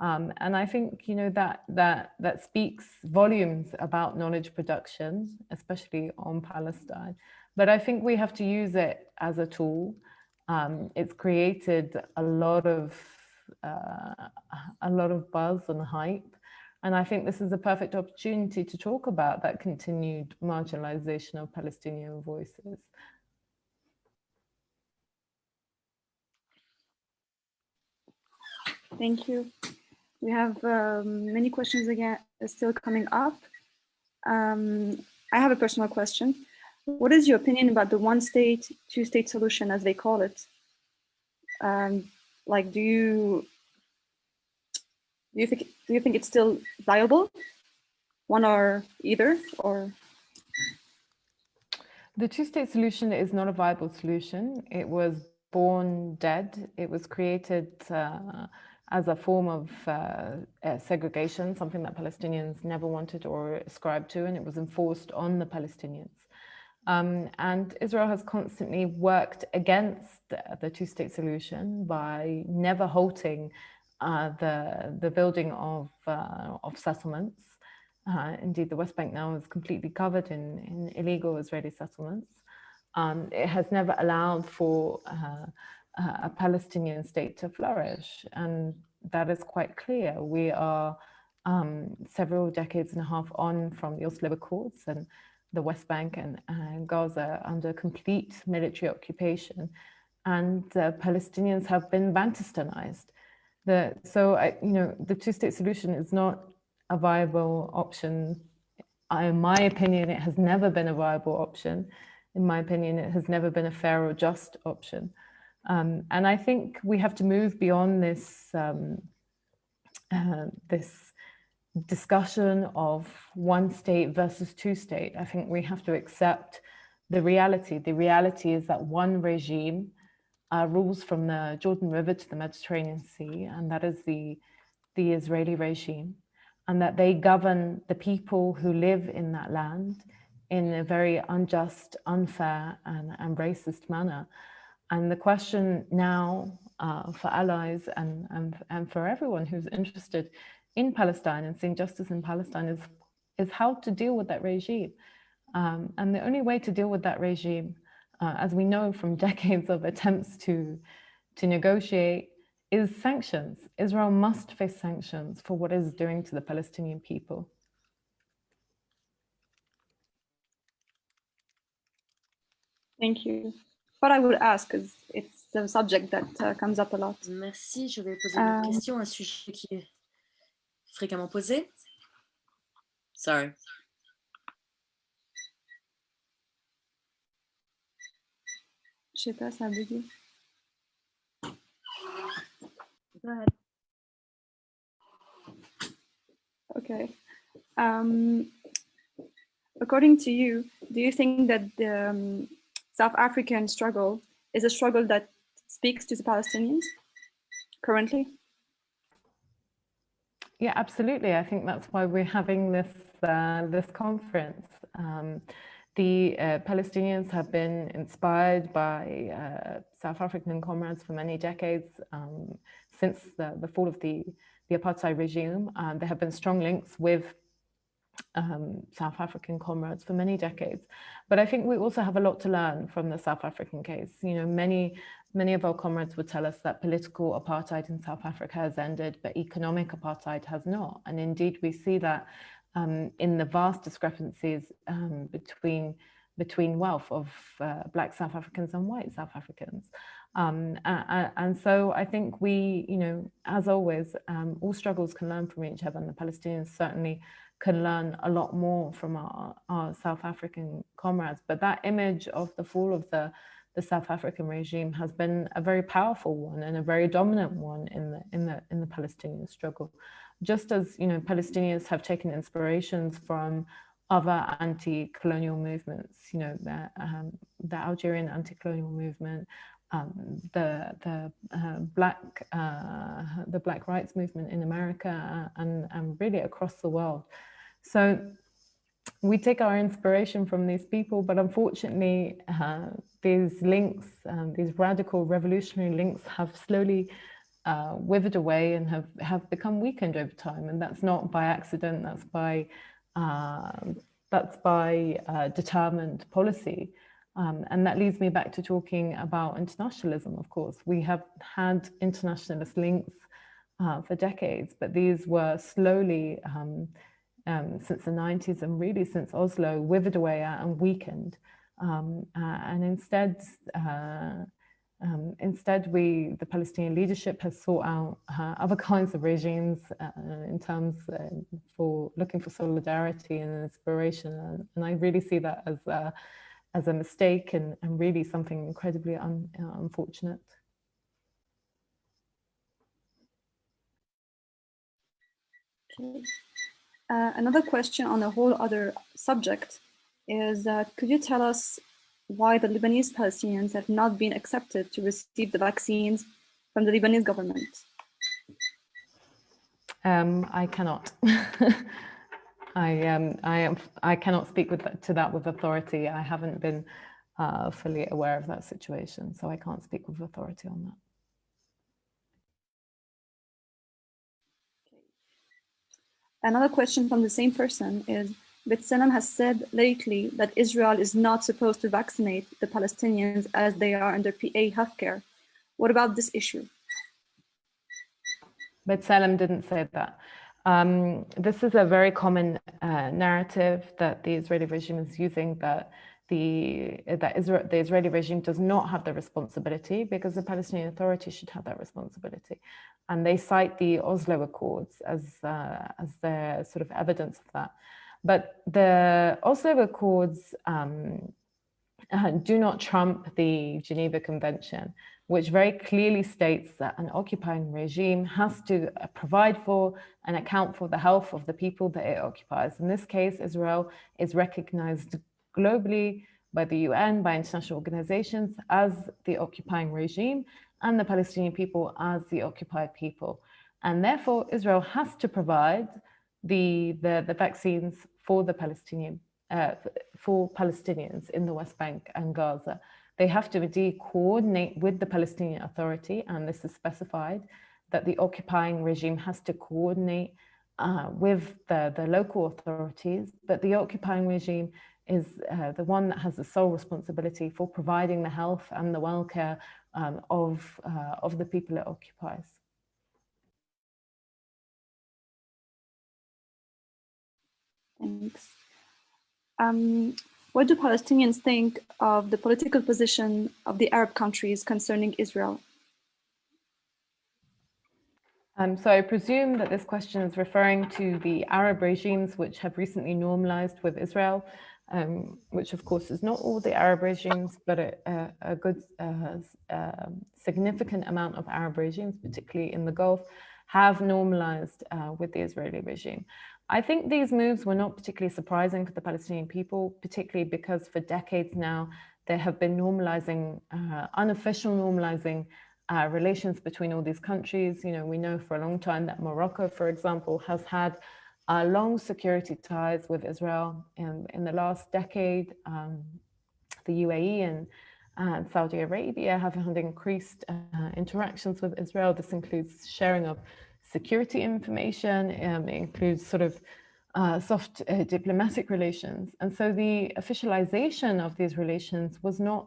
And I think, you know, that speaks volumes about knowledge production, especially on Palestine. But I think we have to use it as a tool. It's created a lot of buzz and hype. And I think this is a perfect opportunity to talk about that continued marginalization of Palestinian voices. Thank you. We have many questions again still coming up. I have a personal question. What is your opinion about the one state, two state solution, as they call it? Like, do you think it's still viable? One or either, or? The two-state solution is not a viable solution. It was born dead. It was created as a form of segregation, something that Palestinians never wanted or ascribed to, and it was enforced on the Palestinians. And Israel has constantly worked against the two-state solution by never halting the building of settlements. Indeed, the West Bank now is completely covered in illegal Israeli settlements. It has never allowed for a Palestinian state to flourish, and that is quite clear. We are several decades and a half on from the Oslo Accords, and the West Bank and Gaza under complete military occupation, and Palestinians have been Bantustanized. The two-state solution is not a viable option. In my opinion, it has never been a viable option. In my opinion, it has never been a fair or just option. And I think we have to move beyond this this discussion of one state versus two state. I think we have to accept the reality. The reality is that one regime rules from the Jordan River to the Mediterranean Sea, and that is the Israeli regime, and that they govern the people who live in that land in a very unjust, unfair, and racist manner. And the question now for allies and for everyone who's interested in Palestine and seeing justice in Palestine is how to deal with that regime. And the only way to deal with that regime, as we know from decades of attempts to negotiate, is sanctions. Israel must face sanctions for what it is doing to the Palestinian people. Thank you. What I would ask, because it's a subject that comes up a lot. Merci. Je vais poser une question, un sujet qui est fréquemment posé. Sorry. Je sais pas, ça a bugué. Go ahead. Okay. According to you, do you think that the South African struggle is a struggle that speaks to the Palestinians currently? Yeah, absolutely. I think that's why we're having this this conference. The Palestinians have been inspired by South African comrades for many decades. Since the fall of the apartheid regime, there have been strong links with South African comrades for many decades. But I think we also have a lot to learn from the South African case. You know, many of our comrades would tell us that political apartheid in South Africa has ended, but economic apartheid has not. And indeed, we see that in the vast discrepancies between wealth of Black South Africans and white South Africans. And so I think we, you know, as always, all struggles can learn from each other, and the Palestinians certainly can learn a lot more from our South African comrades. But that image of the fall of the South African regime has been a very powerful one and a very dominant one in the Palestinian struggle. Just as, you know, Palestinians have taken inspirations from other anti-colonial movements, you know, the Algerian anti-colonial movement, the Black rights movement in America, and really across the world. So we take our inspiration from these people, but unfortunately, these links, these radical revolutionary links, have slowly withered away and have become weakened over time. And that's not by accident. That's by determined policy. And that leads me back to talking about internationalism. Of course, we have had internationalist links for decades, but these were slowly, since the 90s and really since Oslo, withered away and weakened. And instead, the Palestinian leadership has sought out other kinds of regimes in terms for looking for solidarity and inspiration. And I really see that as a mistake and really something incredibly unfortunate. Okay. Another question on a whole other subject is, could you tell us why the Lebanese Palestinians have not been accepted to receive the vaccines from the Lebanese government? I cannot. I cannot speak to that with authority. I haven't been fully aware of that situation, so I can't speak with authority on that. Another question from the same person is, B'Tselem has said lately that Israel is not supposed to vaccinate the Palestinians as they are under PA healthcare. What about this issue? B'Tselem didn't say that. This is a very common narrative that the Israeli regime is using, that the Israeli regime does not have the responsibility because the Palestinian Authority should have that responsibility. And they cite the Oslo Accords as their sort of evidence of that. But the Oslo Accords do not trump the Geneva Convention, which very clearly states that an occupying regime has to provide for and account for the health of the people that it occupies. In this case, Israel is recognized globally by the UN, by international organizations, as the occupying regime, and the Palestinian people as the occupied people. And therefore, Israel has to provide the vaccines for the for Palestinians in the West Bank and Gaza. They have to indeed coordinate with the Palestinian Authority, and this is specified, that the occupying regime has to coordinate with the local authorities, but the occupying regime is the one that has the sole responsibility for providing the health and the welfare of the people it occupies. Thanks. What do Palestinians think of the political position of the Arab countries concerning Israel? So I presume that this question is referring to the Arab regimes which have recently normalized with Israel, which of course is not all the Arab regimes, but a good significant amount of Arab regimes, particularly in the Gulf, have normalized with the Israeli regime. I think these moves were not particularly surprising for the Palestinian people, particularly because for decades now, There have been normalizing, unofficial normalizing relations between all these countries. You know, we know for a long time that Morocco, for example, has had long security ties with Israel. In the last decade, the UAE and Saudi Arabia have had increased interactions with Israel. This includes sharing of security information. It includes sort of soft diplomatic relations. And so the officialization of these relations was not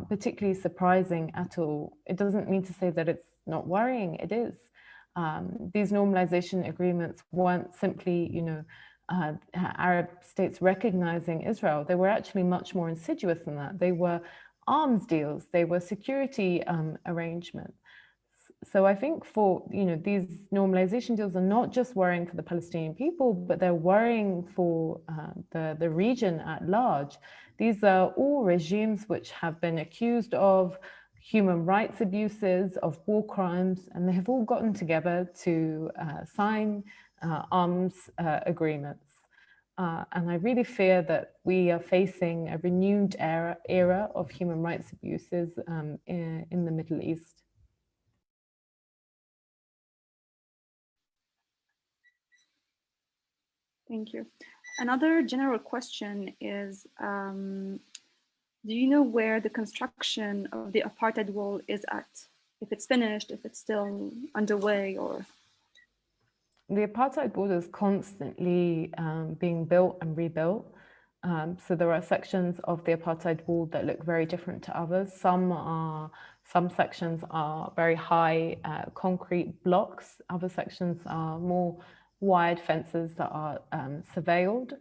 particularly surprising at all. It doesn't mean to say that it's not worrying, it is. These normalization agreements weren't simply, you know, Arab states recognizing Israel. They were actually much more insidious than that. They were arms deals, they were security arrangements. So I think for, you know, these normalization deals are not just worrying for the Palestinian people, but they're worrying for the region at large. These are all regimes which have been accused of human rights abuses, of war crimes, and they have all gotten together to sign arms agreements. And I really fear that we are facing a renewed era of human rights abuses in the Middle East. Thank you. Another general question is, do you know where the construction of the apartheid wall is at? If it's finished, if it's still underway, or? The apartheid wall is constantly being built and rebuilt. So there are sections of the apartheid wall that look very different to others. Some sections are very high concrete blocks. Other sections are more wide fences that are surveilled.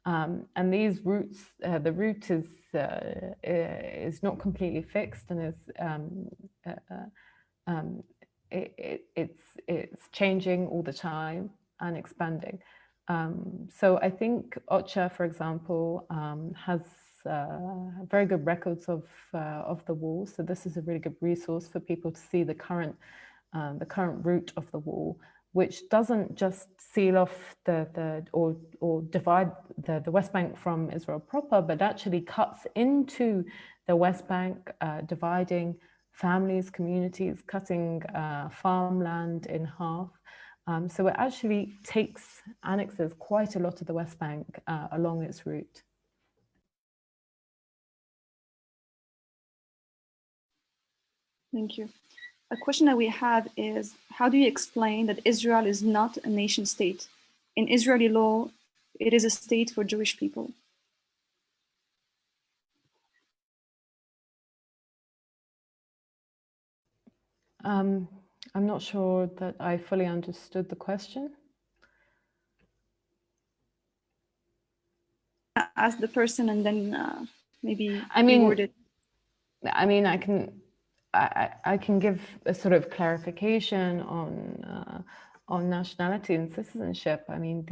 And these routes, the route is not completely fixed and it's changing all the time and expanding. So I think OCHA, for example, has very good records of the wall. So this is a really good resource for people to see the current route of the wall, which doesn't just seal off or divide the West Bank from Israel proper, but actually cuts into the West Bank, dividing families, communities, cutting farmland in half. So it actually annexes quite a lot of the West Bank along its route. Thank you. A question that we have is, how do you explain that Israel is not a nation state? In Israeli law, it is a state for Jewish people. I'm not sure that I fully understood the question. Ask the person and then maybe I mean, reword it. I mean, I can give a sort of clarification on nationality and citizenship. I mean,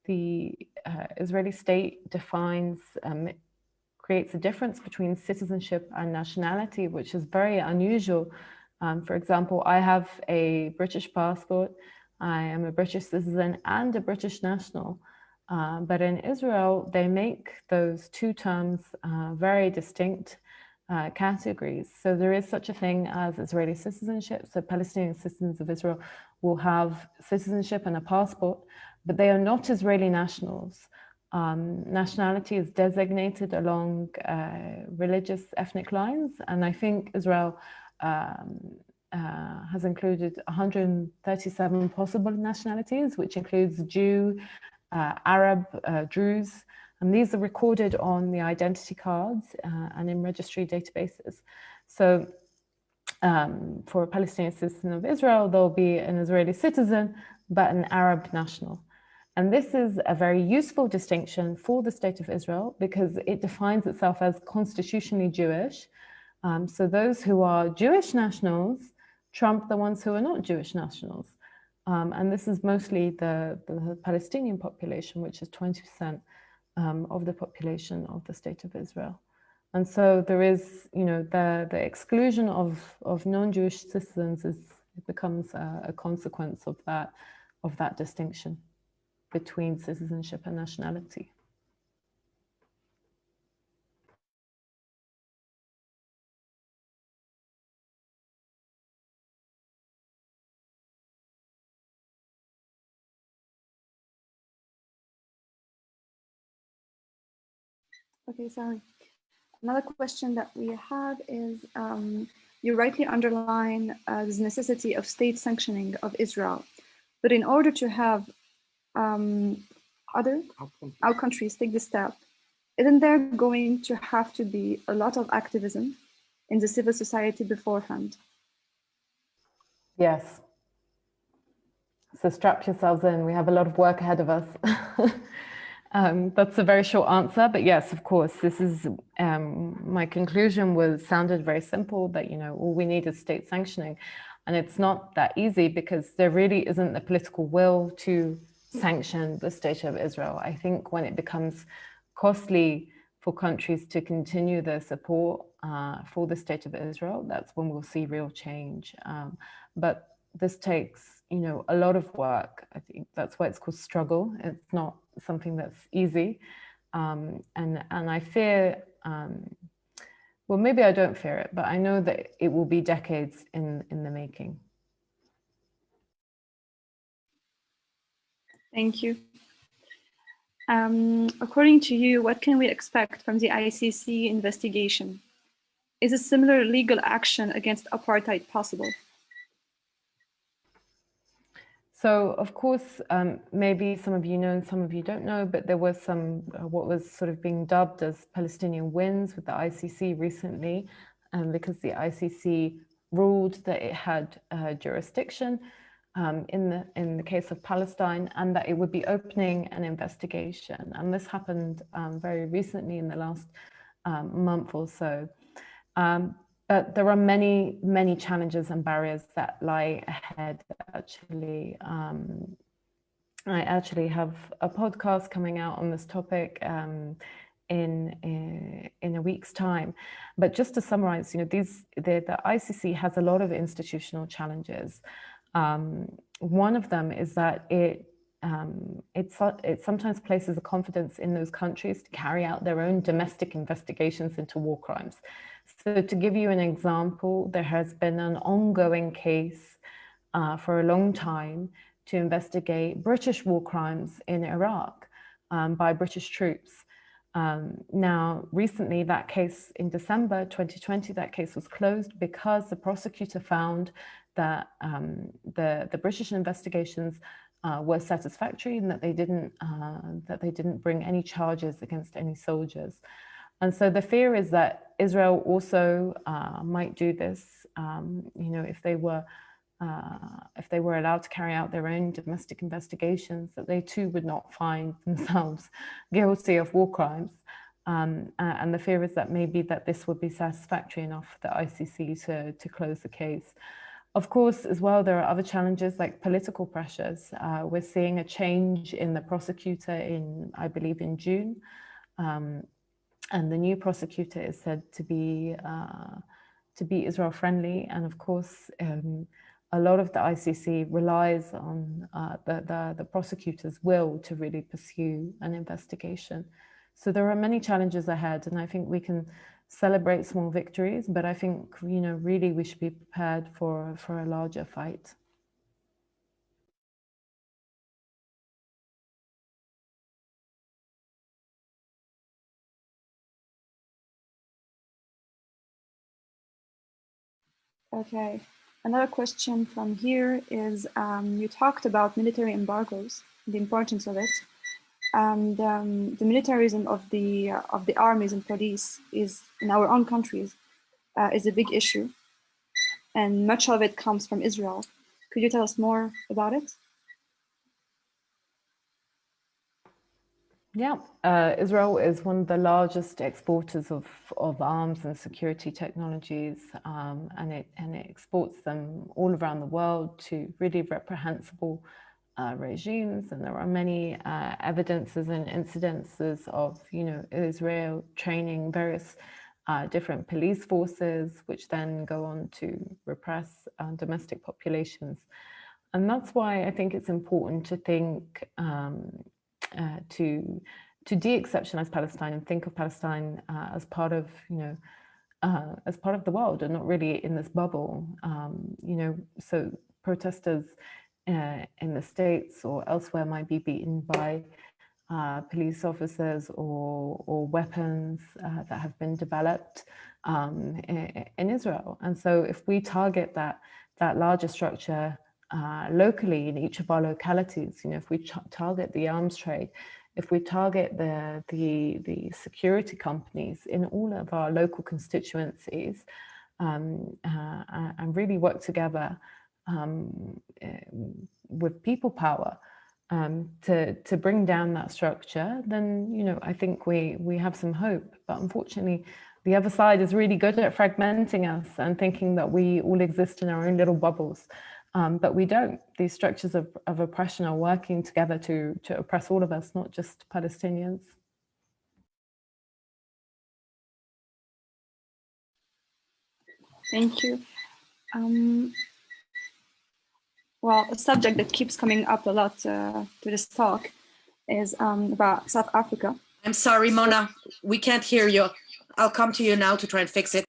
the Israeli state defines, creates a difference between citizenship and nationality, which is very unusual. For example, I have a British passport. I am a British citizen and a British national. But in Israel, they make those two terms very distinct categories. So there is such a thing as Israeli citizenship. So Palestinian citizens of Israel will have citizenship and a passport, but they are not Israeli nationals. Nationality is designated along religious ethnic lines. And I think Israel has included 137 possible nationalities, which includes Jew, Arab, Druze, and these are recorded on the identity cards and in registry databases. So for a Palestinian citizen of Israel, there'll be an Israeli citizen, but an Arab national. And this is a very useful distinction for the state of Israel because it defines itself as constitutionally Jewish. So those who are Jewish nationals trump the ones who are not Jewish nationals. And this is mostly the Palestinian population, which is 20% of the population of the state of Israel. And so there is, you know, the exclusion of non-Jewish citizens becomes a consequence of that distinction between citizenship and nationality. Okay, sorry. Another question that we have is, you rightly underline the necessity of state sanctioning of Israel, but in order to have our countries take this step, isn't there going to have to be a lot of activism in the civil society beforehand? Yes. So strap yourselves in. We have a lot of work ahead of us. That's a very short answer, but yes, of course, this is my conclusion sounded very simple, that all we need is state sanctioning, and it's not that easy because there really isn't the political will to sanction the state of Israel. I think when it becomes costly for countries to continue their support for the state of Israel, that's when we'll see real change. But this takes a lot of work. I think that's why it's called struggle. It's not something that's easy. And I fear, well, maybe I don't fear it, but I know that it will be decades in the making. Thank you. According to you, what can we expect from the ICC investigation? Is a similar legal action against apartheid possible? So, of course, maybe some of you know and some of you don't know, but there was some, what was sort of being dubbed as Palestinian wins with the ICC recently, because the ICC ruled that it had jurisdiction in the case of Palestine, and that it would be opening an investigation. And this happened very recently in the last month or so. But there are many, many challenges and barriers that lie ahead, actually. I actually have a podcast coming out on this topic in a week's time. But just to summarize, the ICC has a lot of institutional challenges. One of them is that it sometimes places a confidence in those countries to carry out their own domestic investigations into war crimes. So to give you an example, there has been an ongoing case for a long time to investigate British war crimes in Iraq by British troops. Now, recently, that case in December 2020, that case was closed because the prosecutor found that the British investigations were satisfactory and that they didn't bring any charges against any soldiers. And so the fear is that Israel also might do this, if they were allowed to carry out their own domestic investigations, that they too would not find themselves guilty of war crimes. And the fear is that maybe that this would be satisfactory enough for the ICC to close the case. Of course, as well, there are other challenges like political pressures. We're seeing a change in the prosecutor I believe in June. And the new prosecutor is said to be Israel friendly. And of course, a lot of the ICC relies on the prosecutor's will to really pursue an investigation. So there are many challenges ahead, and I think we can celebrate small victories, but I think, really we should be prepared for a larger fight. Okay. Another question from here is, you talked about military embargoes, the importance of it, and the militarism of the armies and police is in our own countries is a big issue, and much of it comes from Israel. Could you tell us more about it? Yeah, Israel is one of the largest exporters of arms and security technologies, and it exports them all around the world to really reprehensible regimes. And there are many evidences and incidences of Israel training various different police forces, which then go on to repress domestic populations. And that's why I think it's important to think to de-exceptionize Palestine and think of Palestine as part of the world and not really in this bubble. So protesters in the States or elsewhere might be beaten by police officers or weapons that have been developed in Israel. And so if we target that larger structure locally in each of our localities, if we target the arms trade, if we target the security companies in all of our local constituencies, and really work together with people power to bring down that structure, then I think we have some hope. But unfortunately, the other side is really good at fragmenting us and thinking that we all exist in our own little bubbles. But we don't. These structures of oppression are working together to oppress all of us, not just Palestinians. Thank you. Well, a subject that keeps coming up a lot to this talk is about South Africa. I'm sorry, Mona, we can't hear you. I'll come to you now to try and fix it.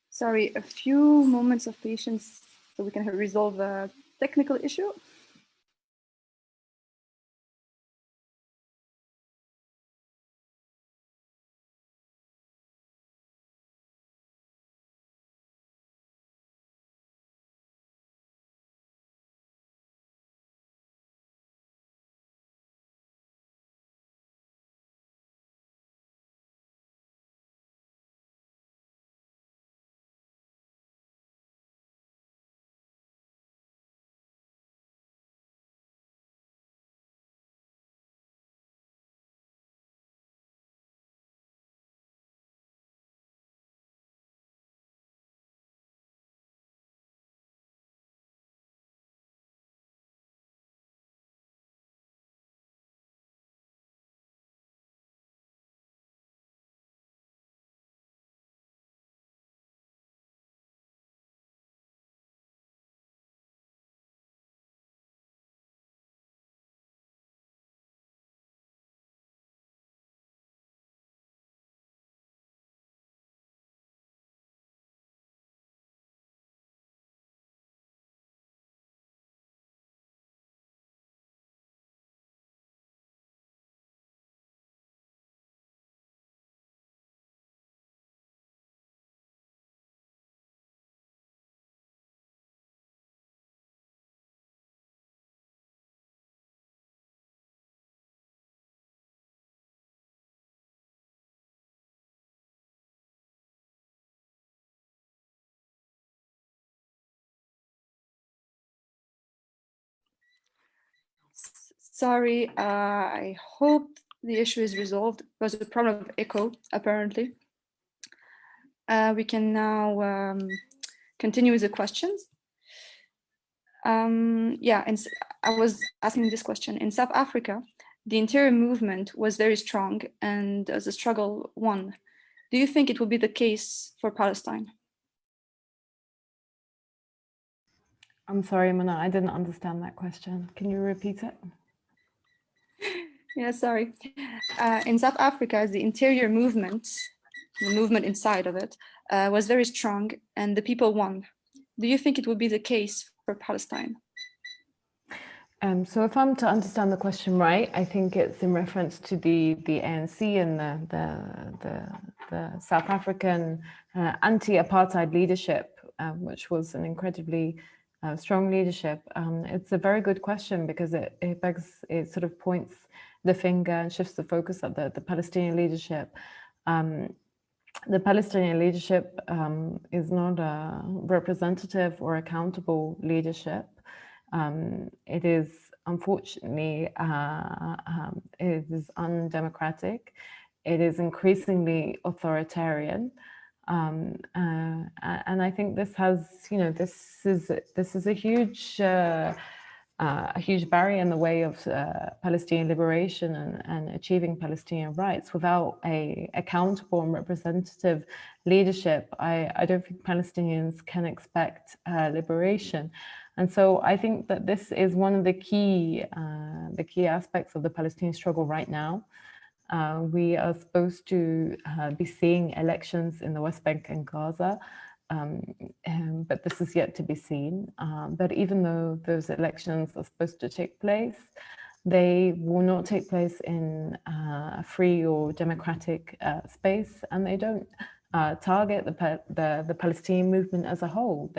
Sorry, a few moments of patience so we can resolve a technical issue. Sorry, I hope the issue is resolved. There was a problem of echo, apparently. We can now continue with the questions. Yeah, and I was asking this question. In South Africa, the interior movement was very strong and the struggle won. Do you think it will be the case for Palestine? I'm sorry, Mona, I didn't understand that question. Can you repeat it? Yeah, sorry. In South Africa, the interior movement, the movement inside of it, was very strong and the people won. Do you think it will be the case for Palestine? So if I'm to understand the question right, I think it's in reference to the ANC and the South African anti-apartheid leadership, which was an incredibly strong leadership. It's a very good question because it sort of points the finger and shifts the focus at the Palestinian leadership. The Palestinian leadership is not a representative or accountable leadership. It is unfortunately, it is undemocratic. It is increasingly authoritarian. And I think this has, this is a huge barrier in the way of Palestinian liberation and achieving Palestinian rights. Without a accountable and representative leadership, I don't think Palestinians can expect liberation. And so I think that this is one of the key aspects of the Palestinian struggle right now. We are supposed to be seeing elections in the West Bank and Gaza, but this is yet to be seen. But even though those elections are supposed to take place, they will not take place in a free or democratic space, and they don't target the Palestinian movement as a whole.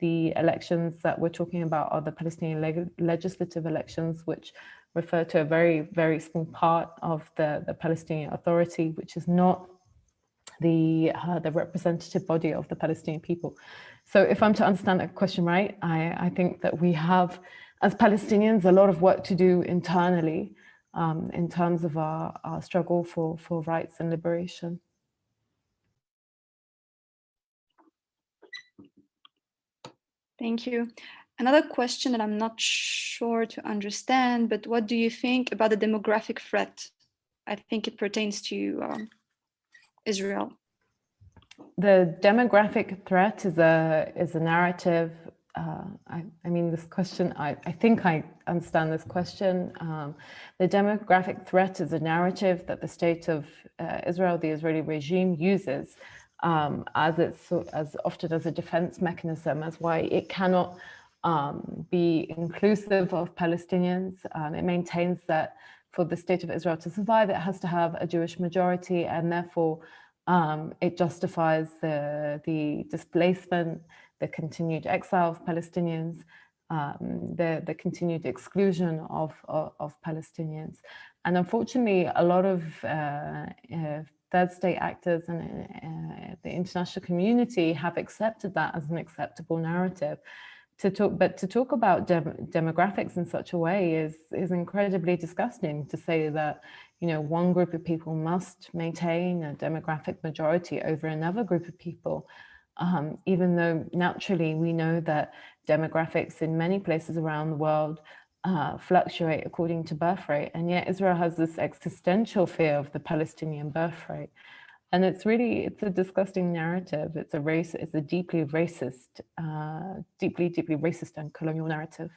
The elections that we're talking about are the Palestinian legislative elections, which refer to a very, very small part of the Palestinian Authority, which is not the representative body of the Palestinian people. So if I'm to understand that question right, I think that we have, as Palestinians, a lot of work to do internally in terms of our struggle for rights and liberation. Thank you. Another question that I'm not sure to understand, but what do you think about the demographic threat? I think it pertains to Israel. The demographic threat is a narrative. I mean, this question, I think I understand this question. The demographic threat is a narrative that the state of Israel, the Israeli regime, uses as often as a defense mechanism, as why it cannot be inclusive of Palestinians. It maintains that for the state of Israel to survive, it has to have a Jewish majority, and therefore it justifies the displacement, the continued exile of Palestinians, the continued exclusion of Palestinians. And unfortunately, a lot of third state actors and the international community have accepted that as an acceptable narrative. To talk about demographics in such a way is incredibly disgusting. To say that, one group of people must maintain a demographic majority over another group of people, even though naturally we know that demographics in many places around the world fluctuate according to birth rate, and yet Israel has this existential fear of the Palestinian birth rate. And it's a disgusting narrative. It's a deeply racist, deeply racist and colonial narrative.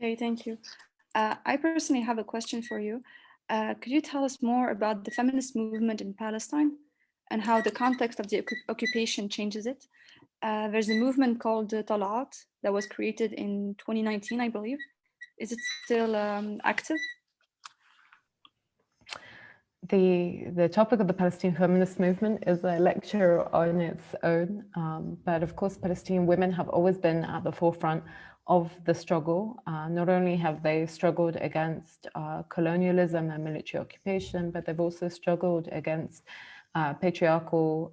Okay, thank you. I personally have a question for you. Could you tell us more about the feminist movement in Palestine and how the context of the occupation changes it? There's a movement called Talat that was created in 2019, I believe. Is it still active? The topic of the Palestinian feminist movement is a lecture on its own, but of course Palestinian women have always been at the forefront of the struggle. Not only have they struggled against colonialism and military occupation, but they've also struggled against patriarchal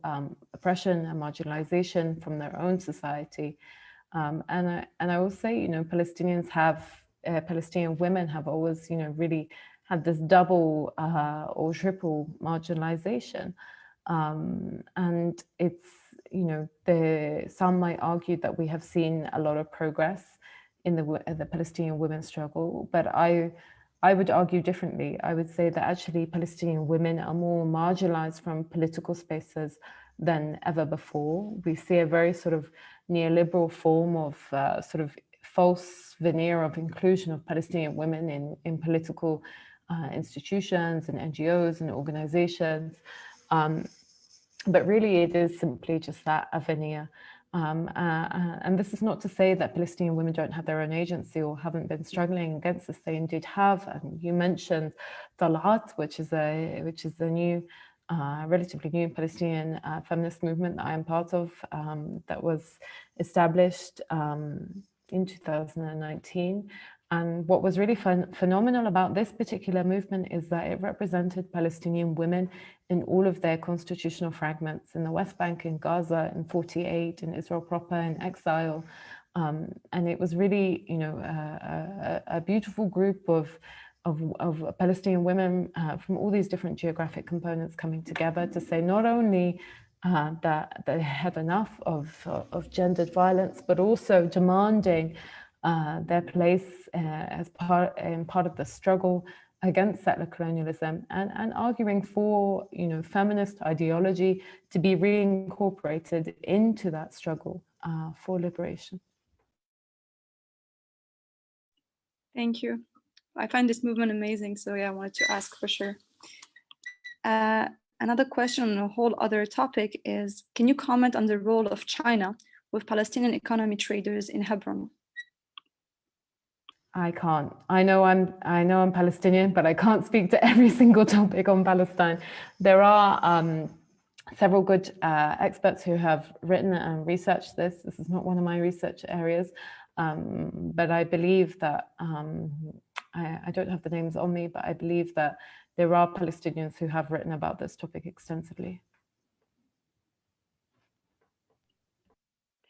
oppression and marginalization from their own society. And I will say, Palestinian women have always, really had this double or triple marginalization. And it's, some might argue that we have seen a lot of progress in the Palestinian women's struggle, but I would argue differently. I would say that actually Palestinian women are more marginalized from political spaces than ever before. We see a very sort of neoliberal form of false veneer of inclusion of Palestinian women in political institutions and NGOs and organizations. But really it is simply just that, a veneer. And this is not to say that Palestinian women don't have their own agency or haven't been struggling against this. They indeed have. And you mentioned Talat, which is a new, relatively new Palestinian feminist movement that I am part of, that was established in 2019. And what was really phenomenal about this particular movement is that it represented Palestinian women in all of their constitutional fragments, in the West Bank, in Gaza, in 48, in Israel proper, in exile. And it was really, you know, a beautiful group of Palestinian women from all these different geographic components coming together to say not only that they had enough of gendered violence, but also demanding their place as part of the struggle against settler colonialism, and arguing for, you know, feminist ideology to be reincorporated into that struggle for liberation. Thank you. I find this movement amazing, so yeah, I wanted to ask for sure. Another question on a whole other topic is, can you comment on the role of China with Palestinian economy traders in Hebron? I can't. I know I'm Palestinian, but I can't speak to every single topic on Palestine. There are several good experts who have written and researched this. This is not one of my research areas, but I believe that, I don't have the names on me, but I believe that there are Palestinians who have written about this topic extensively.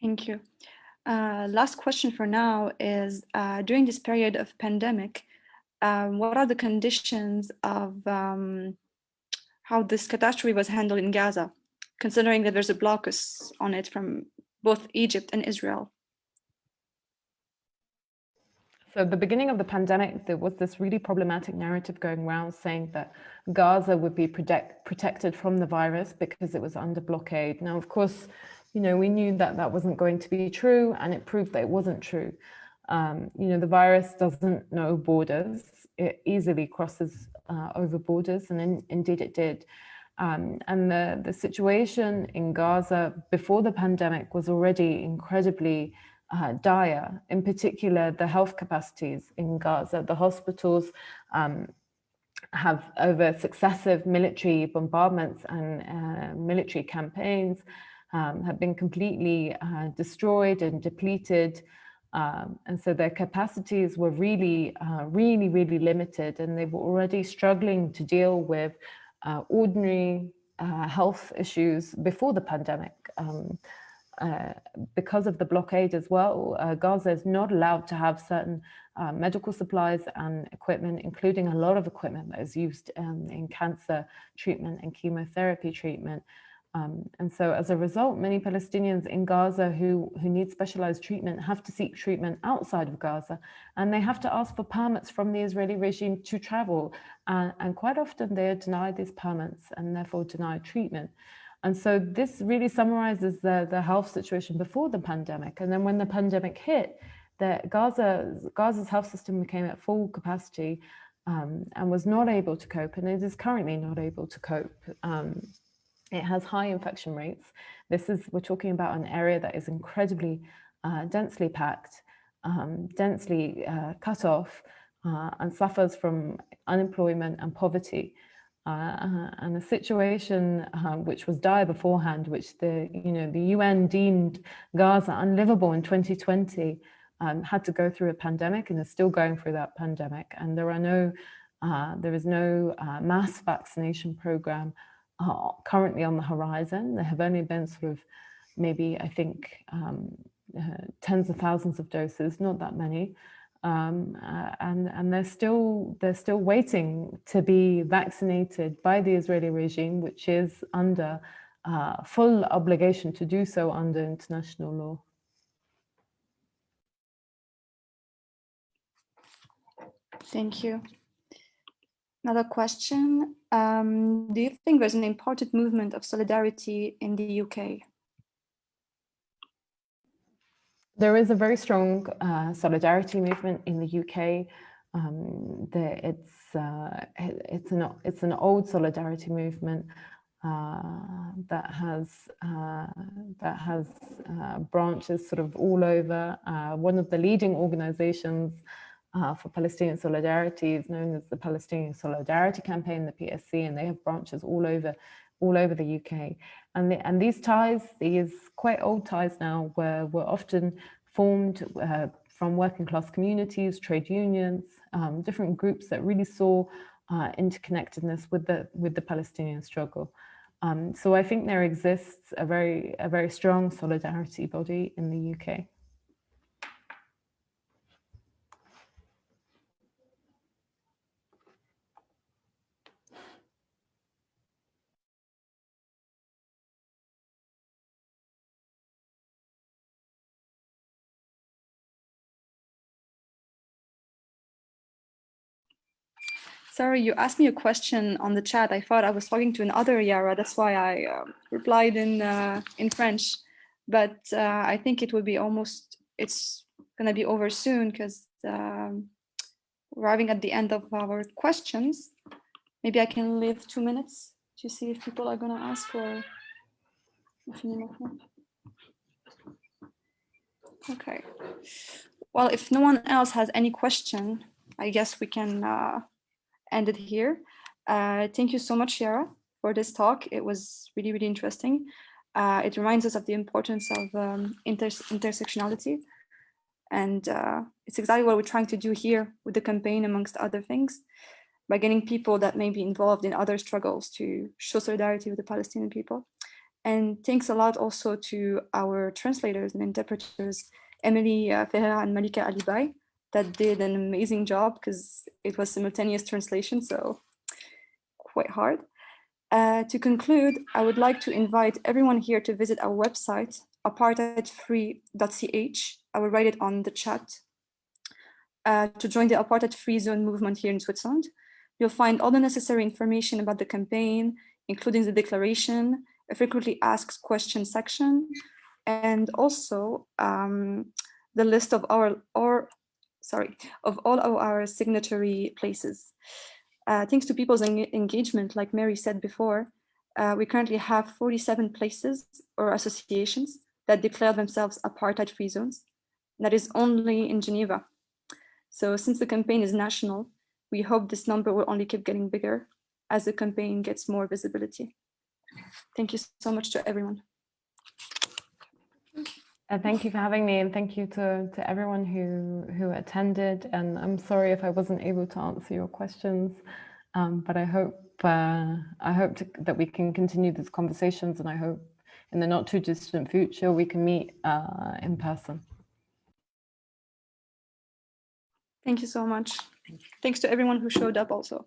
Thank you. Last question for now is, during this period of pandemic, what are the conditions of how this catastrophe was handled in Gaza, considering that there's a blocus on it from both Egypt and Israel? So at the beginning of the pandemic, there was this really problematic narrative going around saying that Gaza would be protected from the virus because it was under blockade. Now, of course, you know, we knew that that wasn't going to be true, and it proved that it wasn't true. You know, the virus doesn't know borders. It easily crosses over borders, and indeed it did. And the situation in Gaza before the pandemic was already incredibly dire. In particular, the health capacities in Gaza, the hospitals have, over successive military bombardments and military campaigns, have been completely destroyed and depleted. And so their capacities were really limited, and they were already struggling to deal with ordinary health issues before the pandemic. Because of the blockade as well, Gaza is not allowed to have certain medical supplies and equipment, including a lot of equipment that is used in cancer treatment and chemotherapy treatment. And so as a result, many Palestinians in Gaza who need specialized treatment have to seek treatment outside of Gaza, and they have to ask for permits from the Israeli regime to travel. And quite often they are denied these permits and therefore denied treatment. And so this really summarizes the health situation before the pandemic. And then when the pandemic hit, Gaza's health system became at full capacity and was not able to cope, and it is currently not able to cope. It has high infection rates. We're talking about an area that is incredibly densely packed, densely cut off, and suffers from unemployment and poverty. And a situation which was dire beforehand, which the UN deemed Gaza unlivable in 2020, had to go through a pandemic and is still going through that pandemic. And there is no mass vaccination program currently on the horizon. There have only been sort of maybe, I think, tens of thousands of doses, not that many. And they're still waiting to be vaccinated by the Israeli regime, which is under full obligation to do so under international law. Thank you. Another question. Do you think there's an important movement of solidarity in the UK? There is a very strong solidarity movement in the UK. It's an old solidarity movement that has branches sort of all over. One of the leading organizations for Palestinian solidarity is known as the Palestinian Solidarity Campaign, the PSC, and they have branches all over the UK. And these ties, these quite old ties now, were often formed from working class communities, trade unions, different groups that really saw interconnectedness with the Palestinian struggle. So I think there exists a very strong solidarity body in the UK. Sorry, you asked me a question on the chat. I thought I was talking to another Yara. That's why I replied in French. But I think it will be it's going to be over soon because we're arriving at the end of our questions. Maybe I can leave 2 minutes to see if people are going to ask or. Okay. Well, if no one else has any question, I guess we can end it here. Thank you so much, Yara, for this talk. It was really, really interesting. It reminds us of the importance of intersectionality. And it's exactly what we're trying to do here with the campaign, amongst other things, by getting people that may be involved in other struggles to show solidarity with the Palestinian people. And thanks a lot also to our translators and interpreters, Emily Ferreira and Malika Alibay, that did an amazing job because it was simultaneous translation, so quite hard. To conclude, I would like to invite everyone here to visit our website, apartheidfree.ch. I will write it on the chat. To join the Apartheid Free Zone movement here in Switzerland. You'll find all the necessary information about the campaign, including the declaration, a frequently asked questions section, and also the list of all of our signatory places. Thanks to people's engagement, like Mary said before, we currently have 47 places or associations that declare themselves apartheid-free zones. That is only in Geneva. So since the campaign is national, we hope this number will only keep getting bigger as the campaign gets more visibility. Thank you so much to everyone. Thank you for having me, and thank you to everyone who attended. And I'm sorry if I wasn't able to answer your questions, but I hope that we can continue these conversations, and I hope in the not too distant future we can meet in person. Thank you so much. Thanks to everyone who showed up also.